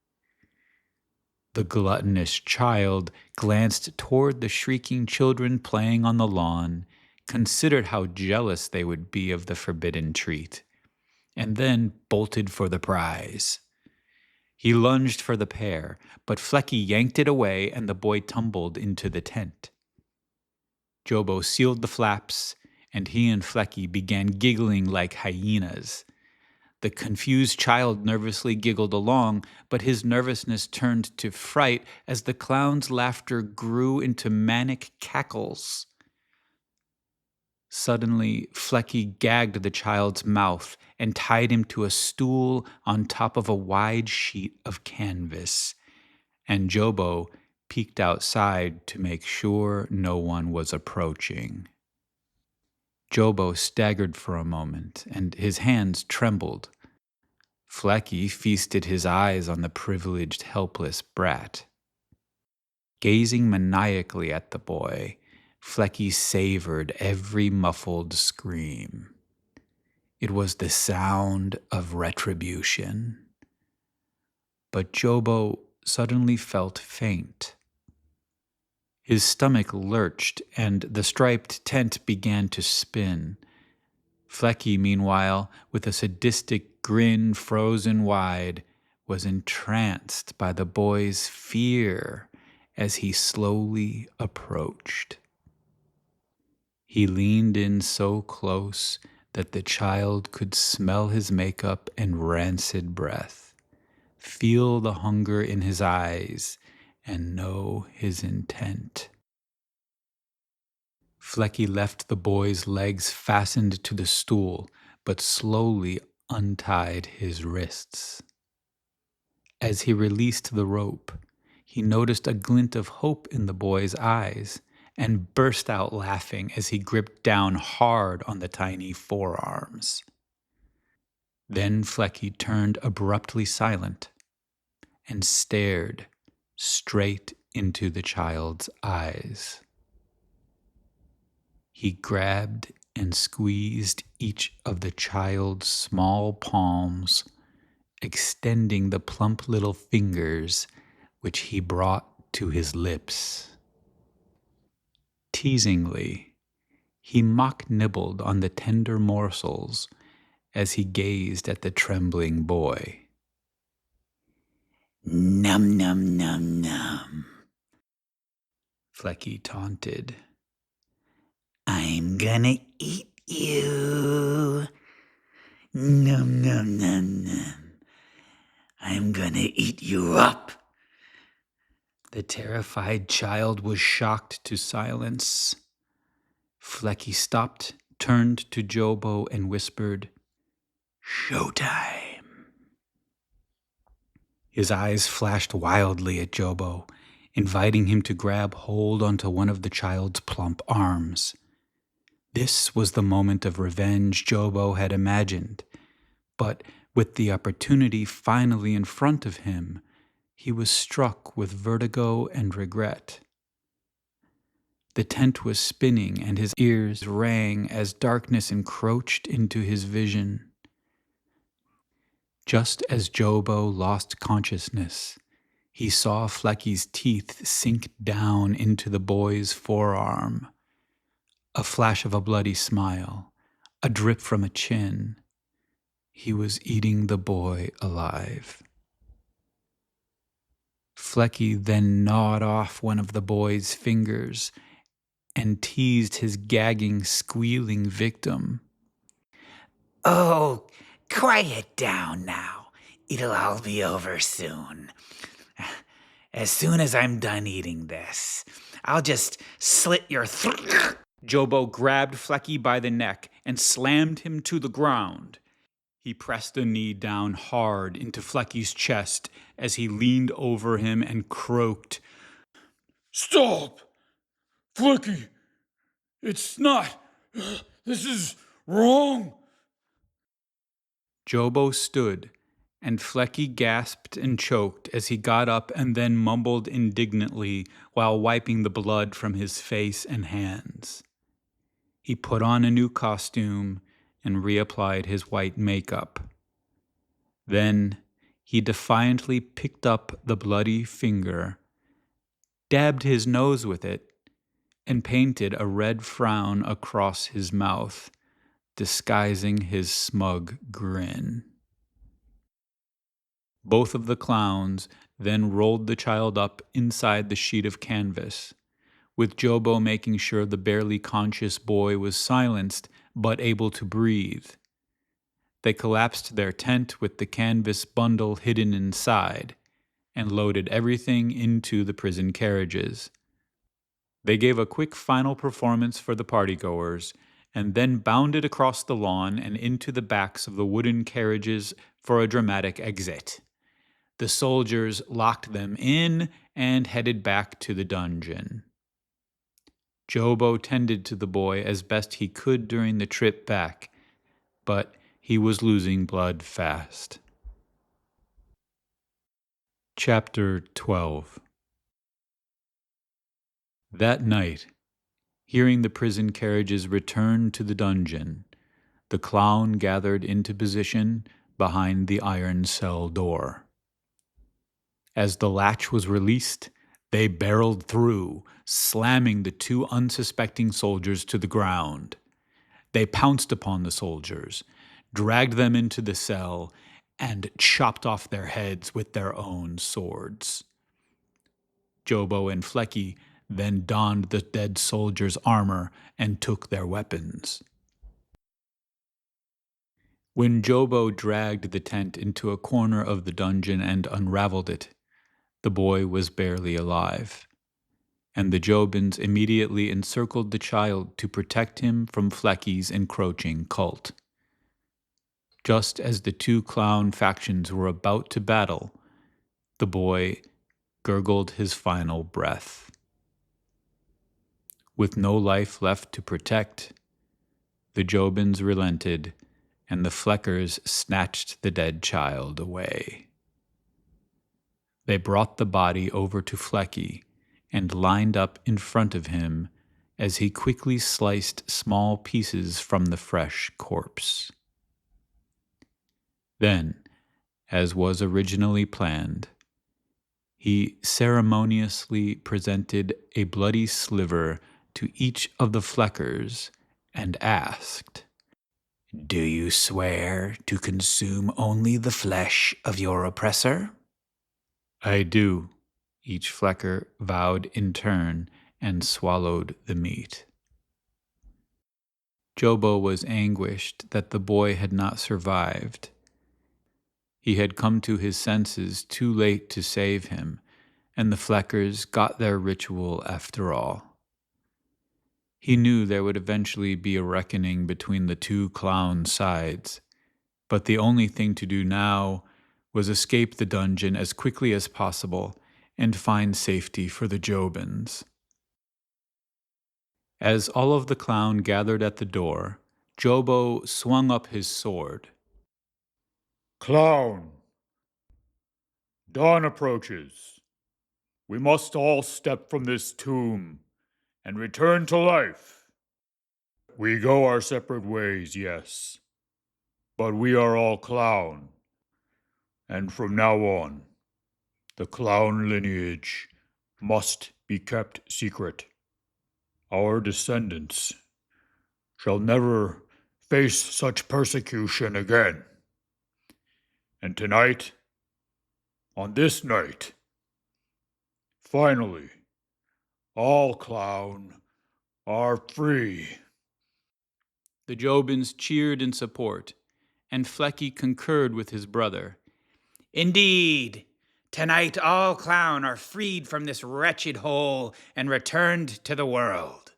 Speaker 3: The gluttonous child glanced toward the shrieking children playing on the lawn, considered how jealous they would be of the forbidden treat, and then bolted for the prize. He lunged for the pear, but Flecky yanked it away and the boy tumbled into the tent. Jobo sealed the flaps, and he and Flecky began giggling like hyenas. The confused child nervously giggled along, but his nervousness turned to fright as the clown's laughter grew into manic cackles. Suddenly, Flecky gagged the child's mouth and tied him to a stool on top of a wide sheet of canvas, and Jobo peeked outside to make sure no one was approaching. Jobo staggered for a moment, and his hands trembled. Flecky feasted his eyes on the privileged, helpless brat. Gazing maniacally at the boy, Flecky savored every muffled scream. It was the sound of retribution. But Jobo suddenly felt faint. His stomach lurched, and the striped tent began to spin. Flecky, meanwhile, with a sadistic grin frozen wide, was entranced by the boy's fear as he slowly approached. He leaned in so close that the child could smell his makeup and rancid breath, feel the hunger in his eyes, and know his intent. Flecky left the boy's legs fastened to the stool, but slowly untied his wrists. As he released the rope, he noticed a glint of hope in the boy's eyes and burst out laughing as he gripped down hard on the tiny forearms. Then Flecky turned abruptly silent and stared straight into the child's eyes. He grabbed and squeezed each of the child's small palms, extending the plump little fingers which he brought to his lips. Teasingly, he mock-nibbled on the tender morsels as he gazed at the trembling boy. "Num, num, num, num," Flecky taunted. "I'm gonna eat you. Num, num, num, num. I'm gonna eat you up." The terrified child was shocked to silence. Flecky stopped, turned to Jobo, and whispered, "Showtime." His eyes flashed wildly at Jobo, inviting him to grab hold onto one of the child's plump arms. This was the moment of revenge Jobo had imagined, but with the opportunity finally in front of him, he was struck with vertigo and regret. The tent was spinning and his ears rang as darkness encroached into his vision. Just as Jobo lost consciousness,
Speaker 1: He saw Flecky's teeth sink down into the boy's forearm. A flash of a bloody smile, a drip from a chin. He was eating the boy alive. Flecky then gnawed off one of the boy's fingers and teased his gagging, squealing victim.
Speaker 4: Oh, quiet down now. It'll all be over soon. As soon as I'm done eating this, I'll just slit your throat. Jobo grabbed Flecky by the neck and slammed him to the ground.
Speaker 1: He pressed a knee down hard into Flecky's chest as he leaned over him and croaked,
Speaker 2: Stop! Flecky! It's not! This is wrong!
Speaker 1: Jobo stood, and Flecky gasped and choked as he got up and then mumbled indignantly while wiping the blood from his face and hands. He put on a new costume and reapplied his white makeup. Then he defiantly picked up the bloody finger, dabbed his nose with it, and painted a red frown across his mouth, disguising his smug grin. Both of the clowns then rolled the child up inside the sheet of canvas, with Jobo making sure the barely conscious boy was silenced but able to breathe. They collapsed their tent with the canvas bundle hidden inside and loaded everything into the prison carriages. They gave a quick final performance for the partygoers and then bounded across the lawn and into the backs of the wooden carriages for a dramatic exit. The soldiers locked them in and headed back to the dungeon. Jobo tended to the boy as best he could during the trip back, but he was losing blood fast. Chapter 12. That night, hearing the prison carriages return to the dungeon, the clown gathered into position behind the iron cell door. As the latch was released, they barreled through, slamming the two unsuspecting soldiers to the ground. They pounced upon the soldiers, dragged them into the cell, and chopped off their heads with their own swords. Jobo and Flecky then donned the dead soldiers' armor and took their weapons. When Jobo dragged the tent into a corner of the dungeon and unraveled it, the boy was barely alive, and the Jobins immediately encircled the child to protect him from Flecky's encroaching cult. Just as the two clown factions were about to battle, the boy gurgled his final breath. With no life left to protect, the Jobins relented, and the Fleckers snatched the dead child away. They brought the body over to Flecky and lined up in front of him as he quickly sliced small pieces from the fresh corpse. Then, as was originally planned, he ceremoniously presented a bloody sliver to each of the Fleckers and asked, "Do you swear to consume only the flesh of your oppressor?" "I do," each Flecker vowed in turn and swallowed the meat. Jobo was anguished that the boy had not survived. He had come to his senses too late to save him, and the Fleckers got their ritual after all. He knew there would eventually be a reckoning between the two clown sides, but the only thing to do now was escape the dungeon as quickly as possible and find safety for the Jobins. As all of the clown gathered at the door, Jobo swung up his sword.
Speaker 2: Clown! Dawn approaches. We must all step from this tomb and return to life. We go our separate ways, yes, but we are all clown. And from now on, The Klaun lineage must be kept secret. Our descendants shall never face such persecution again. And tonight, on this night, finally, all Klaun are free.
Speaker 3: The Jobins cheered in support, and Flecky concurred with his brother.
Speaker 4: Indeed, tonight all Klaun are freed from this wretched hole and returned to the world.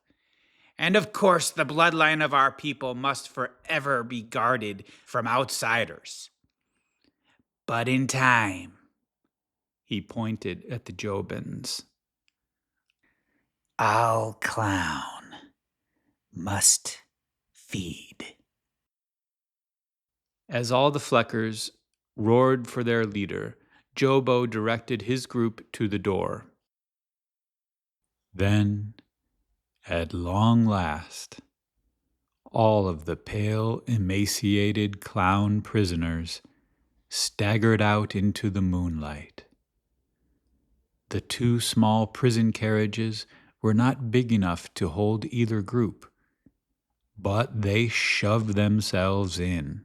Speaker 4: And of course, the bloodline of our people must forever be guarded from outsiders. But in time,
Speaker 3: He pointed at the Jobins.
Speaker 4: all Klaun must feed.
Speaker 3: As all the Fleckers roared for their leader, Jobo directed his group to the door. Then, at long last, all of the pale, emaciated Klaun prisoners staggered out into the moonlight. The two small prison carriages were not big enough to hold either group, but they shoved themselves in.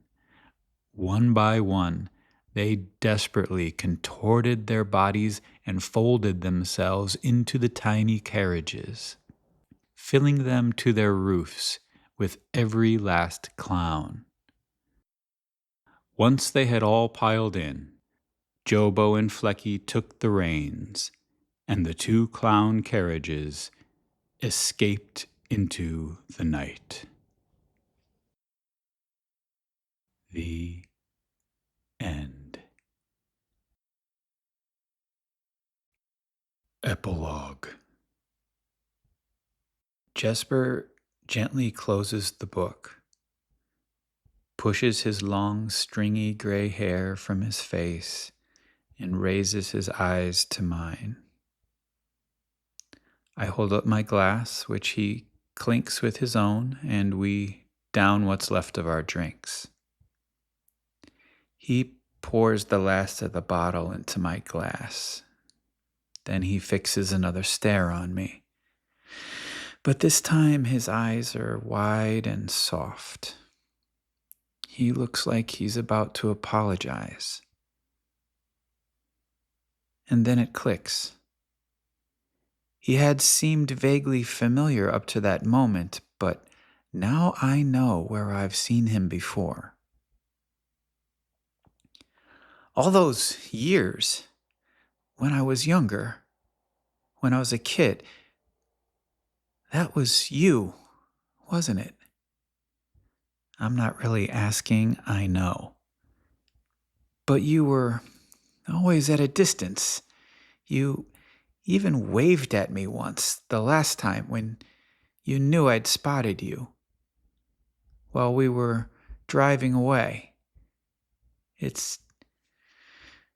Speaker 3: One by one, they desperately contorted their bodies and folded themselves into the tiny carriages, filling them to their roofs with every last Klaun. Once they had all piled in, Jobo and Flecky took the reins, and the two Klaun carriages escaped into the night. The end.
Speaker 2: Epilogue.
Speaker 3: Jesper gently closes the book, pushes his long, stringy gray hair from his face, and raises his eyes to mine. I hold up my glass, which he clinks with his own, and we down what's left of our drinks. He pours the last of the bottle into my glass. Then he fixes another stare on me. But this time his eyes are wide and soft. He looks like he's about to apologize. And then it clicks. He had seemed vaguely familiar up to that moment, but now I know where I've seen him before. All those years, when I was younger, when I was a kid, that was you, wasn't it? I'm not really asking, I know. But you were always at a distance. You even waved at me once, the last time, when you knew I'd spotted you, while we were driving away. It's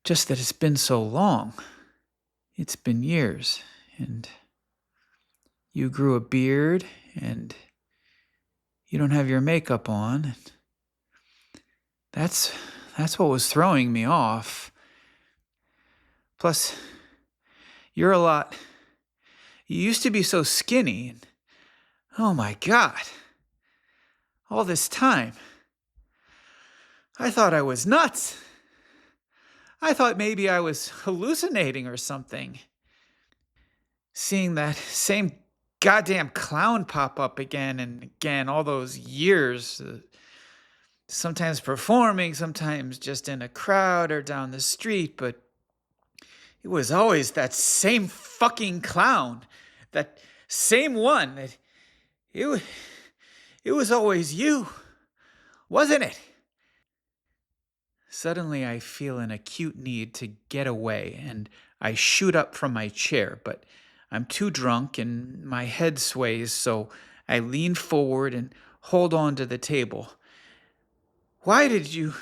Speaker 3: just that it's been so long. It's been years, and you grew a beard, and you don't have your makeup on. That's what was throwing me off. Plus, you used to be so skinny, and oh my God, all this time, I thought I was nuts. I thought maybe I was hallucinating or something. Seeing that same goddamn clown pop up again and again all those years, sometimes performing, sometimes just in a crowd or down the street, but it was always that same fucking clown, that same one. It was always you, wasn't it? Suddenly I feel an acute need to get away, and I shoot up from my chair, but I'm too drunk and my head sways, so I lean forward and hold on to the table. Why did you...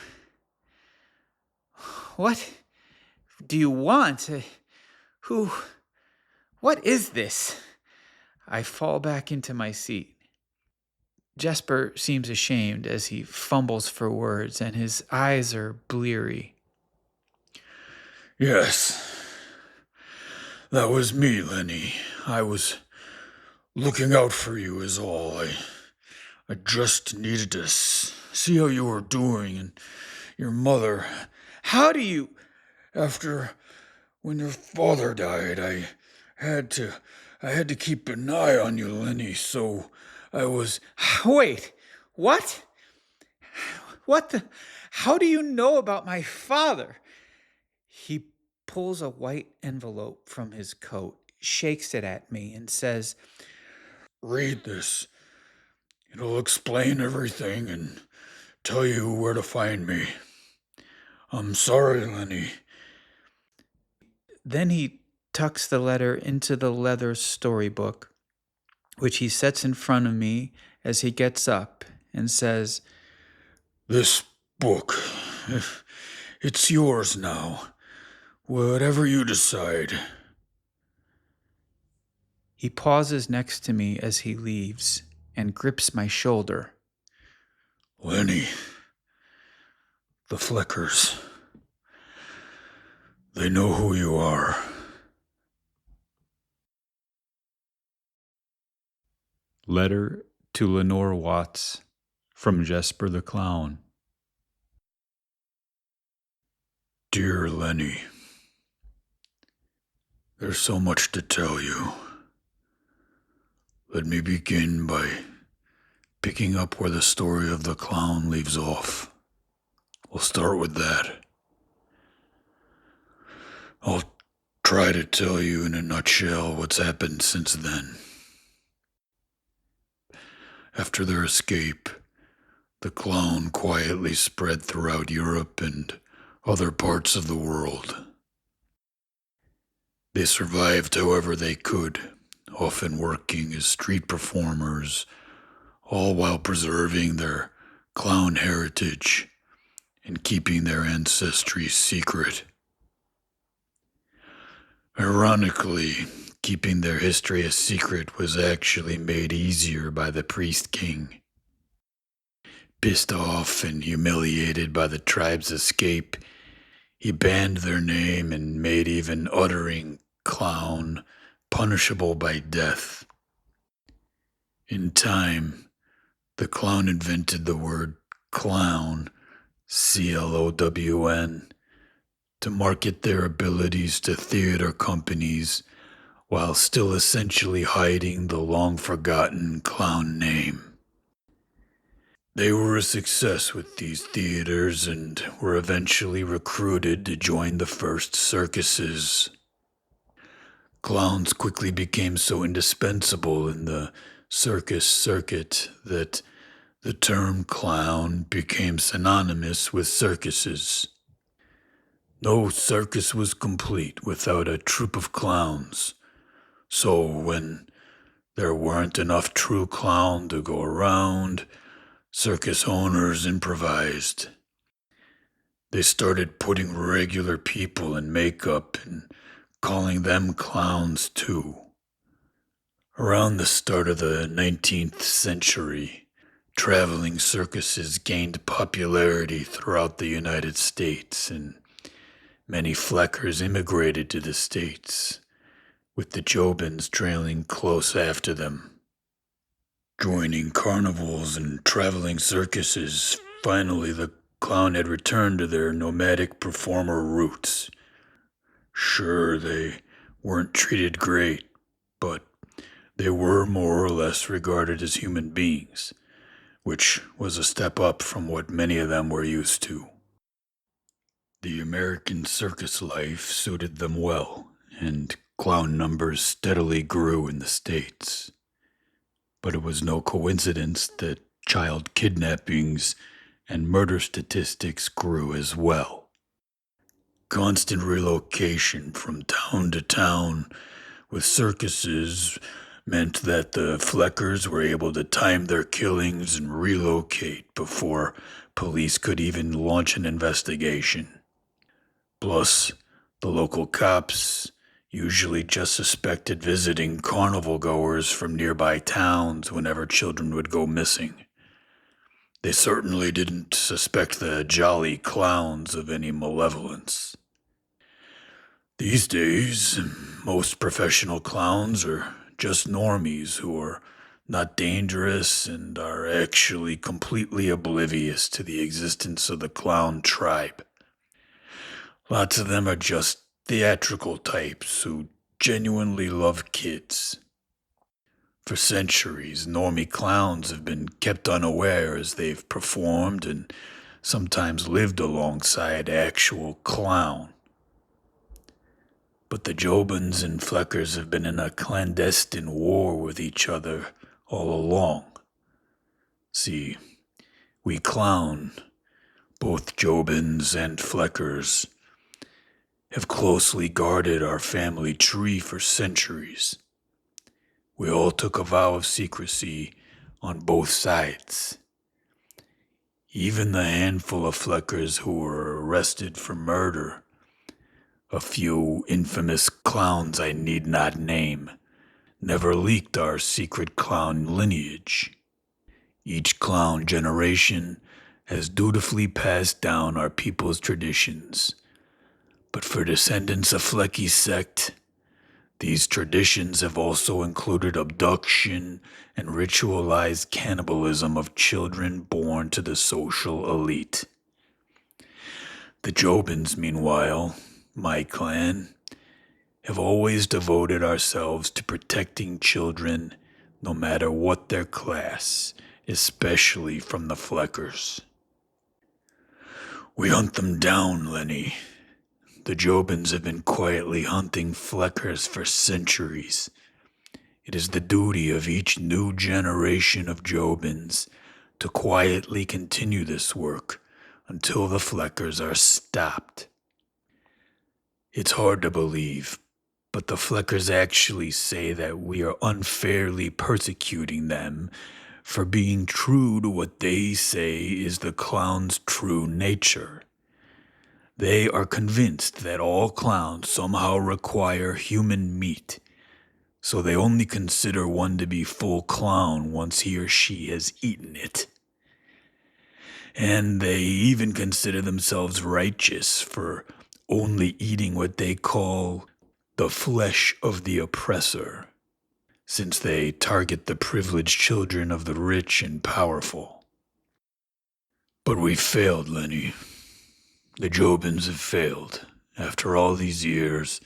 Speaker 3: What do you want? What is this? I fall back into my seat. Jesper seems ashamed as he fumbles for words, and his eyes are bleary.
Speaker 2: Yes, That was me, Lenny. I was looking out for you is all. I just needed to see how you were doing and your mother.
Speaker 4: How do you...
Speaker 2: After when your father died, I had to keep an eye on you, Lenny, so I was...
Speaker 4: Wait, what? What the... How do you know about my father? He pulls a white envelope from his coat, shakes it at me, and says,
Speaker 2: Read this. It'll explain everything and tell you where to find me. I'm sorry, Lenny.
Speaker 4: Then he tucks the letter into the leather storybook, which he sets in front of me as he gets up and says,
Speaker 2: This book, it's yours now. Whatever you decide.
Speaker 4: He pauses next to me as he leaves and grips my shoulder.
Speaker 2: Lenny, the Flickers, they know who you are.
Speaker 3: Letter to Lenore Watts from Jesper the Klaun.
Speaker 2: Dear Lenny, there's so much to tell you. Let me begin by picking up where the story of the clown leaves off. We'll start with that. I'll try to tell you in a nutshell what's happened since then. After their escape, the clown quietly spread throughout Europe and other parts of the world. They survived however they could, often working as street performers, all while preserving their clown heritage and keeping their ancestry secret. Ironically, keeping their history a secret was actually made easier by the priest king. Pissed off and humiliated by the tribe's escape, he banned their name and made even uttering clown punishable by death. In time, the clown invented the word clown, CLOWN, to market their abilities to theater companies while still essentially hiding the long-forgotten clown name. They were a success with these theaters and were eventually recruited to join the first circuses. Clowns quickly became so indispensable in the circus circuit that the term clown became synonymous with circuses. No circus was complete without a troupe of clowns, so when there weren't enough true clown to go around, circus owners improvised. They started putting regular people in makeup and calling them clowns too. Around the start of the 19th century, traveling circuses gained popularity throughout the United States, and many Fleckers immigrated to the States, with the Jobins trailing close after them. Joining carnivals and traveling circuses, finally the clown had returned to their nomadic performer roots. Sure, they weren't treated great, but they were more or less regarded as human beings, which was a step up from what many of them were used to. The American circus life suited them well, and clown numbers steadily grew in the States. But it was no coincidence that child kidnappings and murder statistics grew as well. Constant relocation from town to town with circuses meant that the Fleckers were able to time their killings and relocate before police could even launch an investigation. Plus, the local cops usually just suspected visiting carnival goers from nearby towns whenever children would go missing. They certainly didn't suspect the jolly clowns of any malevolence. These days, most professional clowns are just normies who are not dangerous and are actually completely oblivious to the existence of the clown tribe. Lots of them are just theatrical types who genuinely love kids. For centuries, normie clowns have been kept unaware as they've performed and sometimes lived alongside actual clown. But the Jobins and Fleckers have been in a clandestine war with each other all along. See, we clown, both Jobins and Fleckers, have closely guarded our family tree for centuries. We all took a vow of secrecy on both sides. Even the handful of Fleckers who were arrested for murder, a few infamous clowns I need not name, never leaked our secret clown lineage. Each clown generation has dutifully passed down our people's traditions. But for descendants of Flecky's sect, these traditions have also included abduction and ritualized cannibalism of children born to the social elite. The Jobins, meanwhile, my clan, have always devoted ourselves to protecting children no matter what their class, especially from the Fleckers. We hunt them down, Lenny. The Jobins have been quietly hunting Fleckers for centuries. It is the duty of each new generation of Jobins to quietly continue this work until the Fleckers are stopped. It's hard to believe, but the Fleckers actually say that we are unfairly persecuting them for being true to what they say is the clown's true nature. They are convinced that all clowns somehow require human meat, so they only consider one to be full clown once he or she has eaten it. And they even consider themselves righteous for only eating what they call the flesh of the oppressor, since they target the privileged children of the rich and powerful. But we failed, Lenny. The Jobins have failed, after all these years,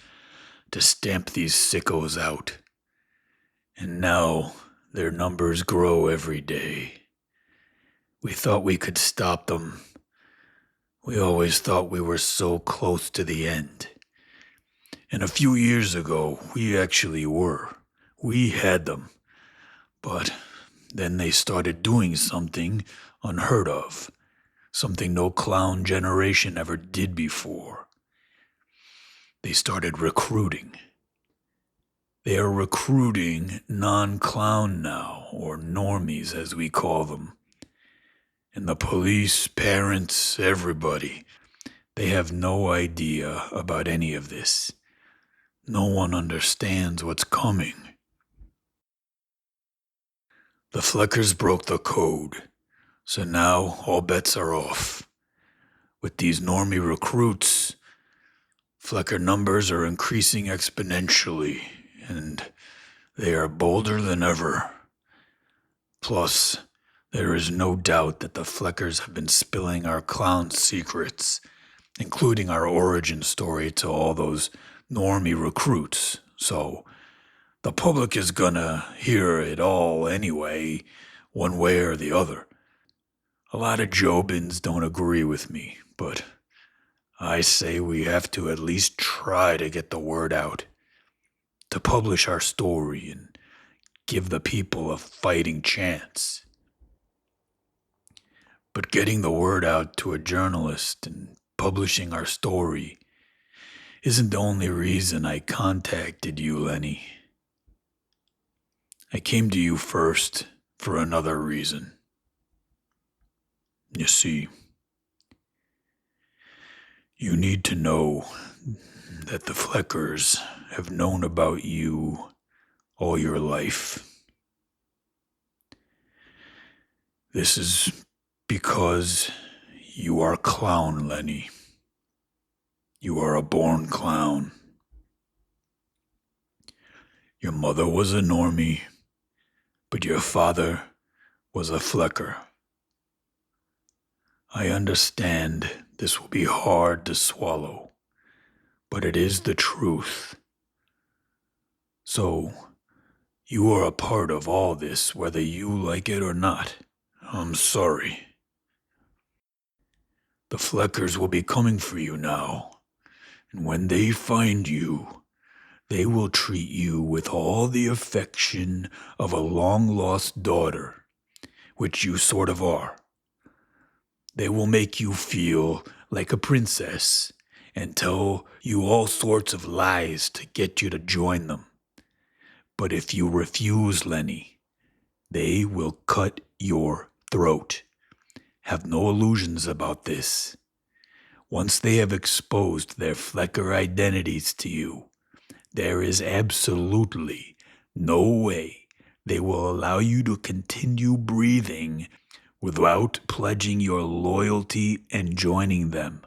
Speaker 2: to stamp these sickos out. And now their numbers grow every day. We thought we could stop them. We always thought we were so close to the end. And a few years ago, we actually were. We had them. But then they started doing something unheard of. Something no clown generation ever did before. They started recruiting. They are recruiting non-clown now, or normies as we call them. And the police, parents, everybody, they have no idea about any of this. No one understands what's coming. The Fleckers broke the code. So now all bets are off. With these normie recruits, Flecker numbers are increasing exponentially, and they are bolder than ever. Plus, there is no doubt that the Fleckers have been spilling our clown secrets, including our origin story to all those normie recruits. So the public is gonna hear it all anyway, one way or the other. A lot of Jobins don't agree with me, but I say we have to at least try to get the word out, to publish our story and give the people a fighting chance. But getting the word out to a journalist and publishing our story isn't the only reason I contacted you, Lenny. I came to you first for another reason. You see, you need to know that the Fleckers have known about you all your life. This is because you are a clown, Lenny. You are a born clown. Your mother was a normie, but your father was a Flecker. I understand this will be hard to swallow, but it is the truth. So, you are a part of all this, whether you like it or not. I'm sorry. The Fleckers will be coming for you now, and when they find you, they will treat you with all the affection of a long-lost daughter, which you sort of are. They will make you feel like a princess and tell you all sorts of lies to get you to join them. But if you refuse, Lenny, they will cut your throat. Have no illusions about this. Once they have exposed their Flecker identities to you, there is absolutely no way they will allow you to continue breathing without pledging your loyalty and joining them.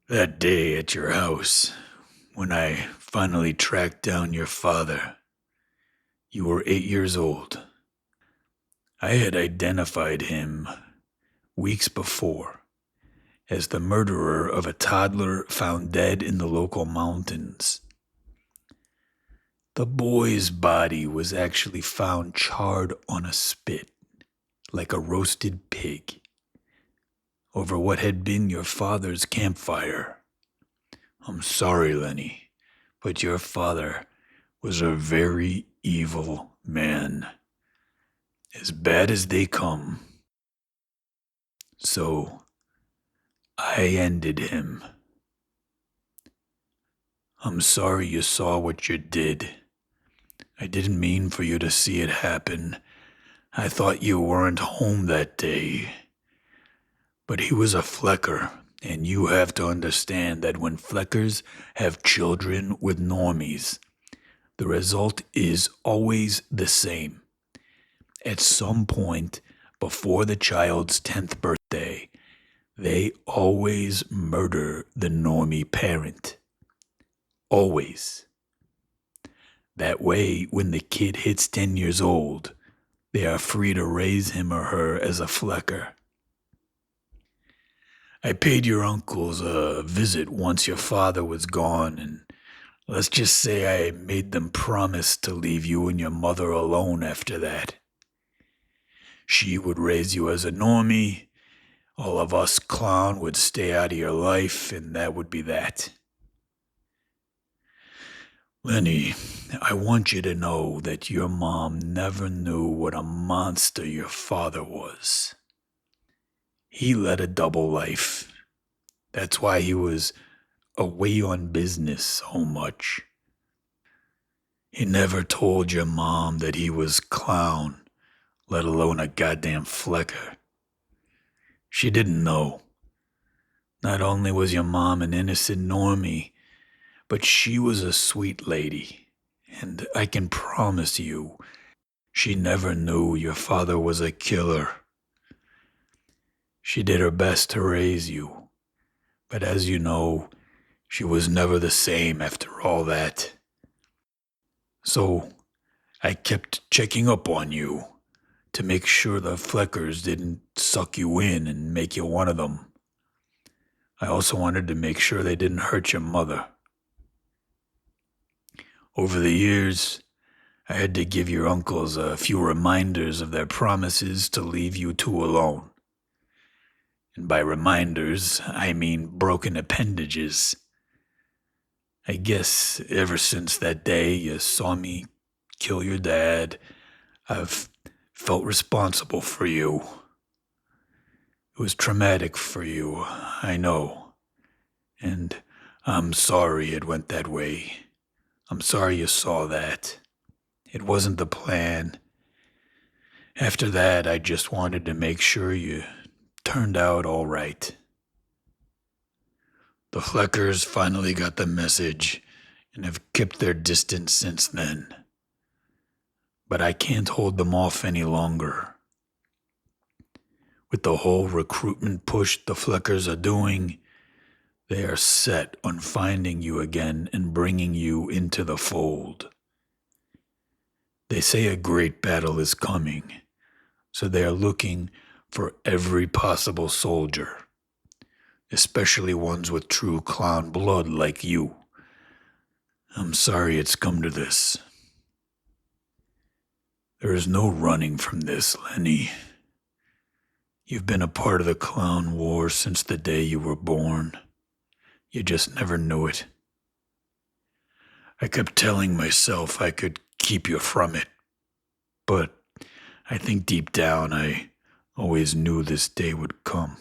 Speaker 2: That day at your house, when I finally tracked down your father, you were 8 years old. I had identified him weeks before as the murderer of a toddler found dead in the local mountains. The boy's body was actually found charred on a spit, like a roasted pig, over what had been your father's campfire. I'm sorry, Lenny, but your father was a very evil man, as bad as they come. So, I ended him. I'm sorry you saw what you did. I didn't mean for you to see it happen. I thought you weren't home that day. But he was a Flecker, and you have to understand that when Fleckers have children with normies, the result is always the same. At some point before the child's 10th birthday, they always murder the normie parent. Always. That way, when the kid hits 10 years old, they are free to raise him or her as a Flecker. I paid your uncles a visit once your father was gone, and let's just say I made them promise to leave you and your mother alone after that. She would raise you as a normie, all of us clown would stay out of your life, and that would be that. Lenny, I want you to know that your mom never knew what a monster your father was. He led a double life. That's why he was away on business so much. He never told your mom that he was clown, let alone a goddamn Flecker. She didn't know. Not only was your mom an innocent normie, but she was a sweet lady, and I can promise you, she never knew your father was a killer. She did her best to raise you, but as you know, she was never the same after all that. So, I kept checking up on you to make sure the Fleckers didn't suck you in and make you one of them. I also wanted to make sure they didn't hurt your mother. Over the years, I had to give your uncles a few reminders of their promises to leave you two alone. And by reminders, I mean broken appendages. I guess ever since that day you saw me kill your dad, I've felt responsible for you. It was traumatic for you, I know. And I'm sorry it went that way. I'm sorry you saw that. It wasn't the plan. After that, I just wanted to make sure you turned out all right. The Fleckers finally got the message and have kept their distance since then. But I can't hold them off any longer. With the whole recruitment push the Fleckers are doing, They are set on finding you again and bringing you into the fold. They say a great battle is coming, so they are looking for every possible soldier, especially ones with true clown blood like you. I'm sorry it's come to this. There is no running from this, Lenny. You've been a part of the clown war since the day you were born. You just never knew it. I kept telling myself I could keep you from it, but I think deep down I always knew this day would come.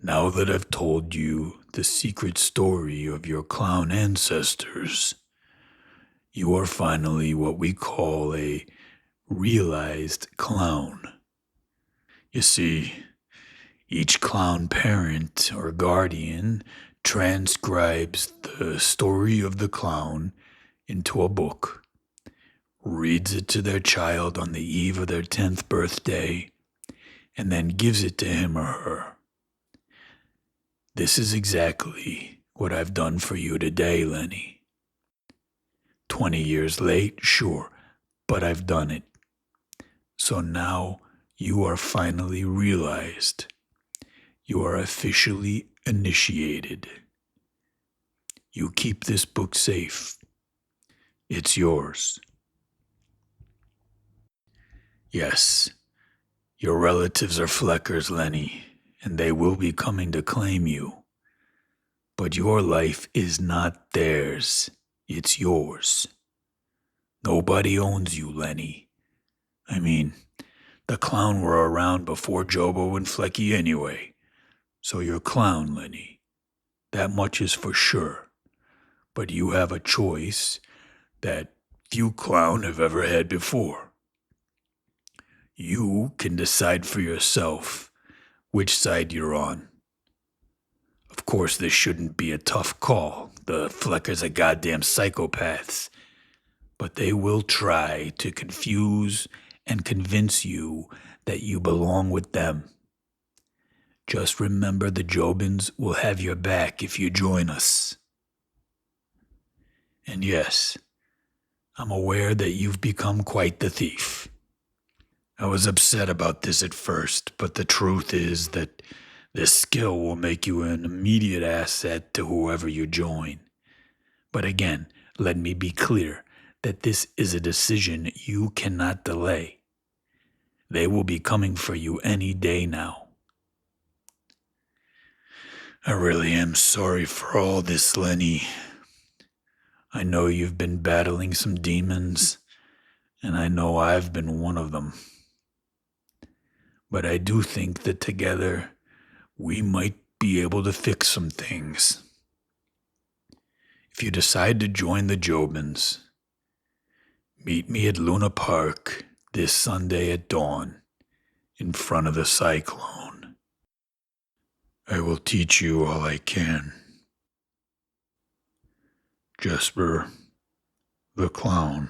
Speaker 2: Now that I've told you the secret story of your clown ancestors, you are finally what we call a realized clown. You see, each clown parent or guardian transcribes the story of the clown into a book, reads it to their child on the eve of their 10th birthday, and then gives it to him or her. This is exactly what I've done for you today, Lenny. 20 years late, sure, but I've done it. So now you are finally realized. You are officially initiated. You keep this book safe. It's yours. Yes, your relatives are Fleckers, Lenny, and they will be coming to claim you. But your life is not theirs. It's yours. Nobody owns you, Lenny. I mean, the clown were around before Jobo and Flecky anyway. So you're clown, Lenny. That much is for sure. But you have a choice that few clown have ever had before. You can decide for yourself which side you're on. Of course, this shouldn't be a tough call. The Fleckers are goddamn psychopaths. But they will try to confuse and convince you that you belong with them. Just remember the Jobins will have your back if you join us. And yes, I'm aware that you've become quite the thief. I was upset about this at first, but the truth is that this skill will make you an immediate asset to whoever you join. But again, let me be clear that this is a decision you cannot delay. They will be coming for you any day now. I really am sorry for all this, Lenny. I know you've been battling some demons, and I know I've been one of them. But I do think that together we might be able to fix some things. If you decide to join the Jobins, meet me at Luna Park this Sunday at dawn in front of the Cyclone. I will teach you all I can. Jesper the Klaun.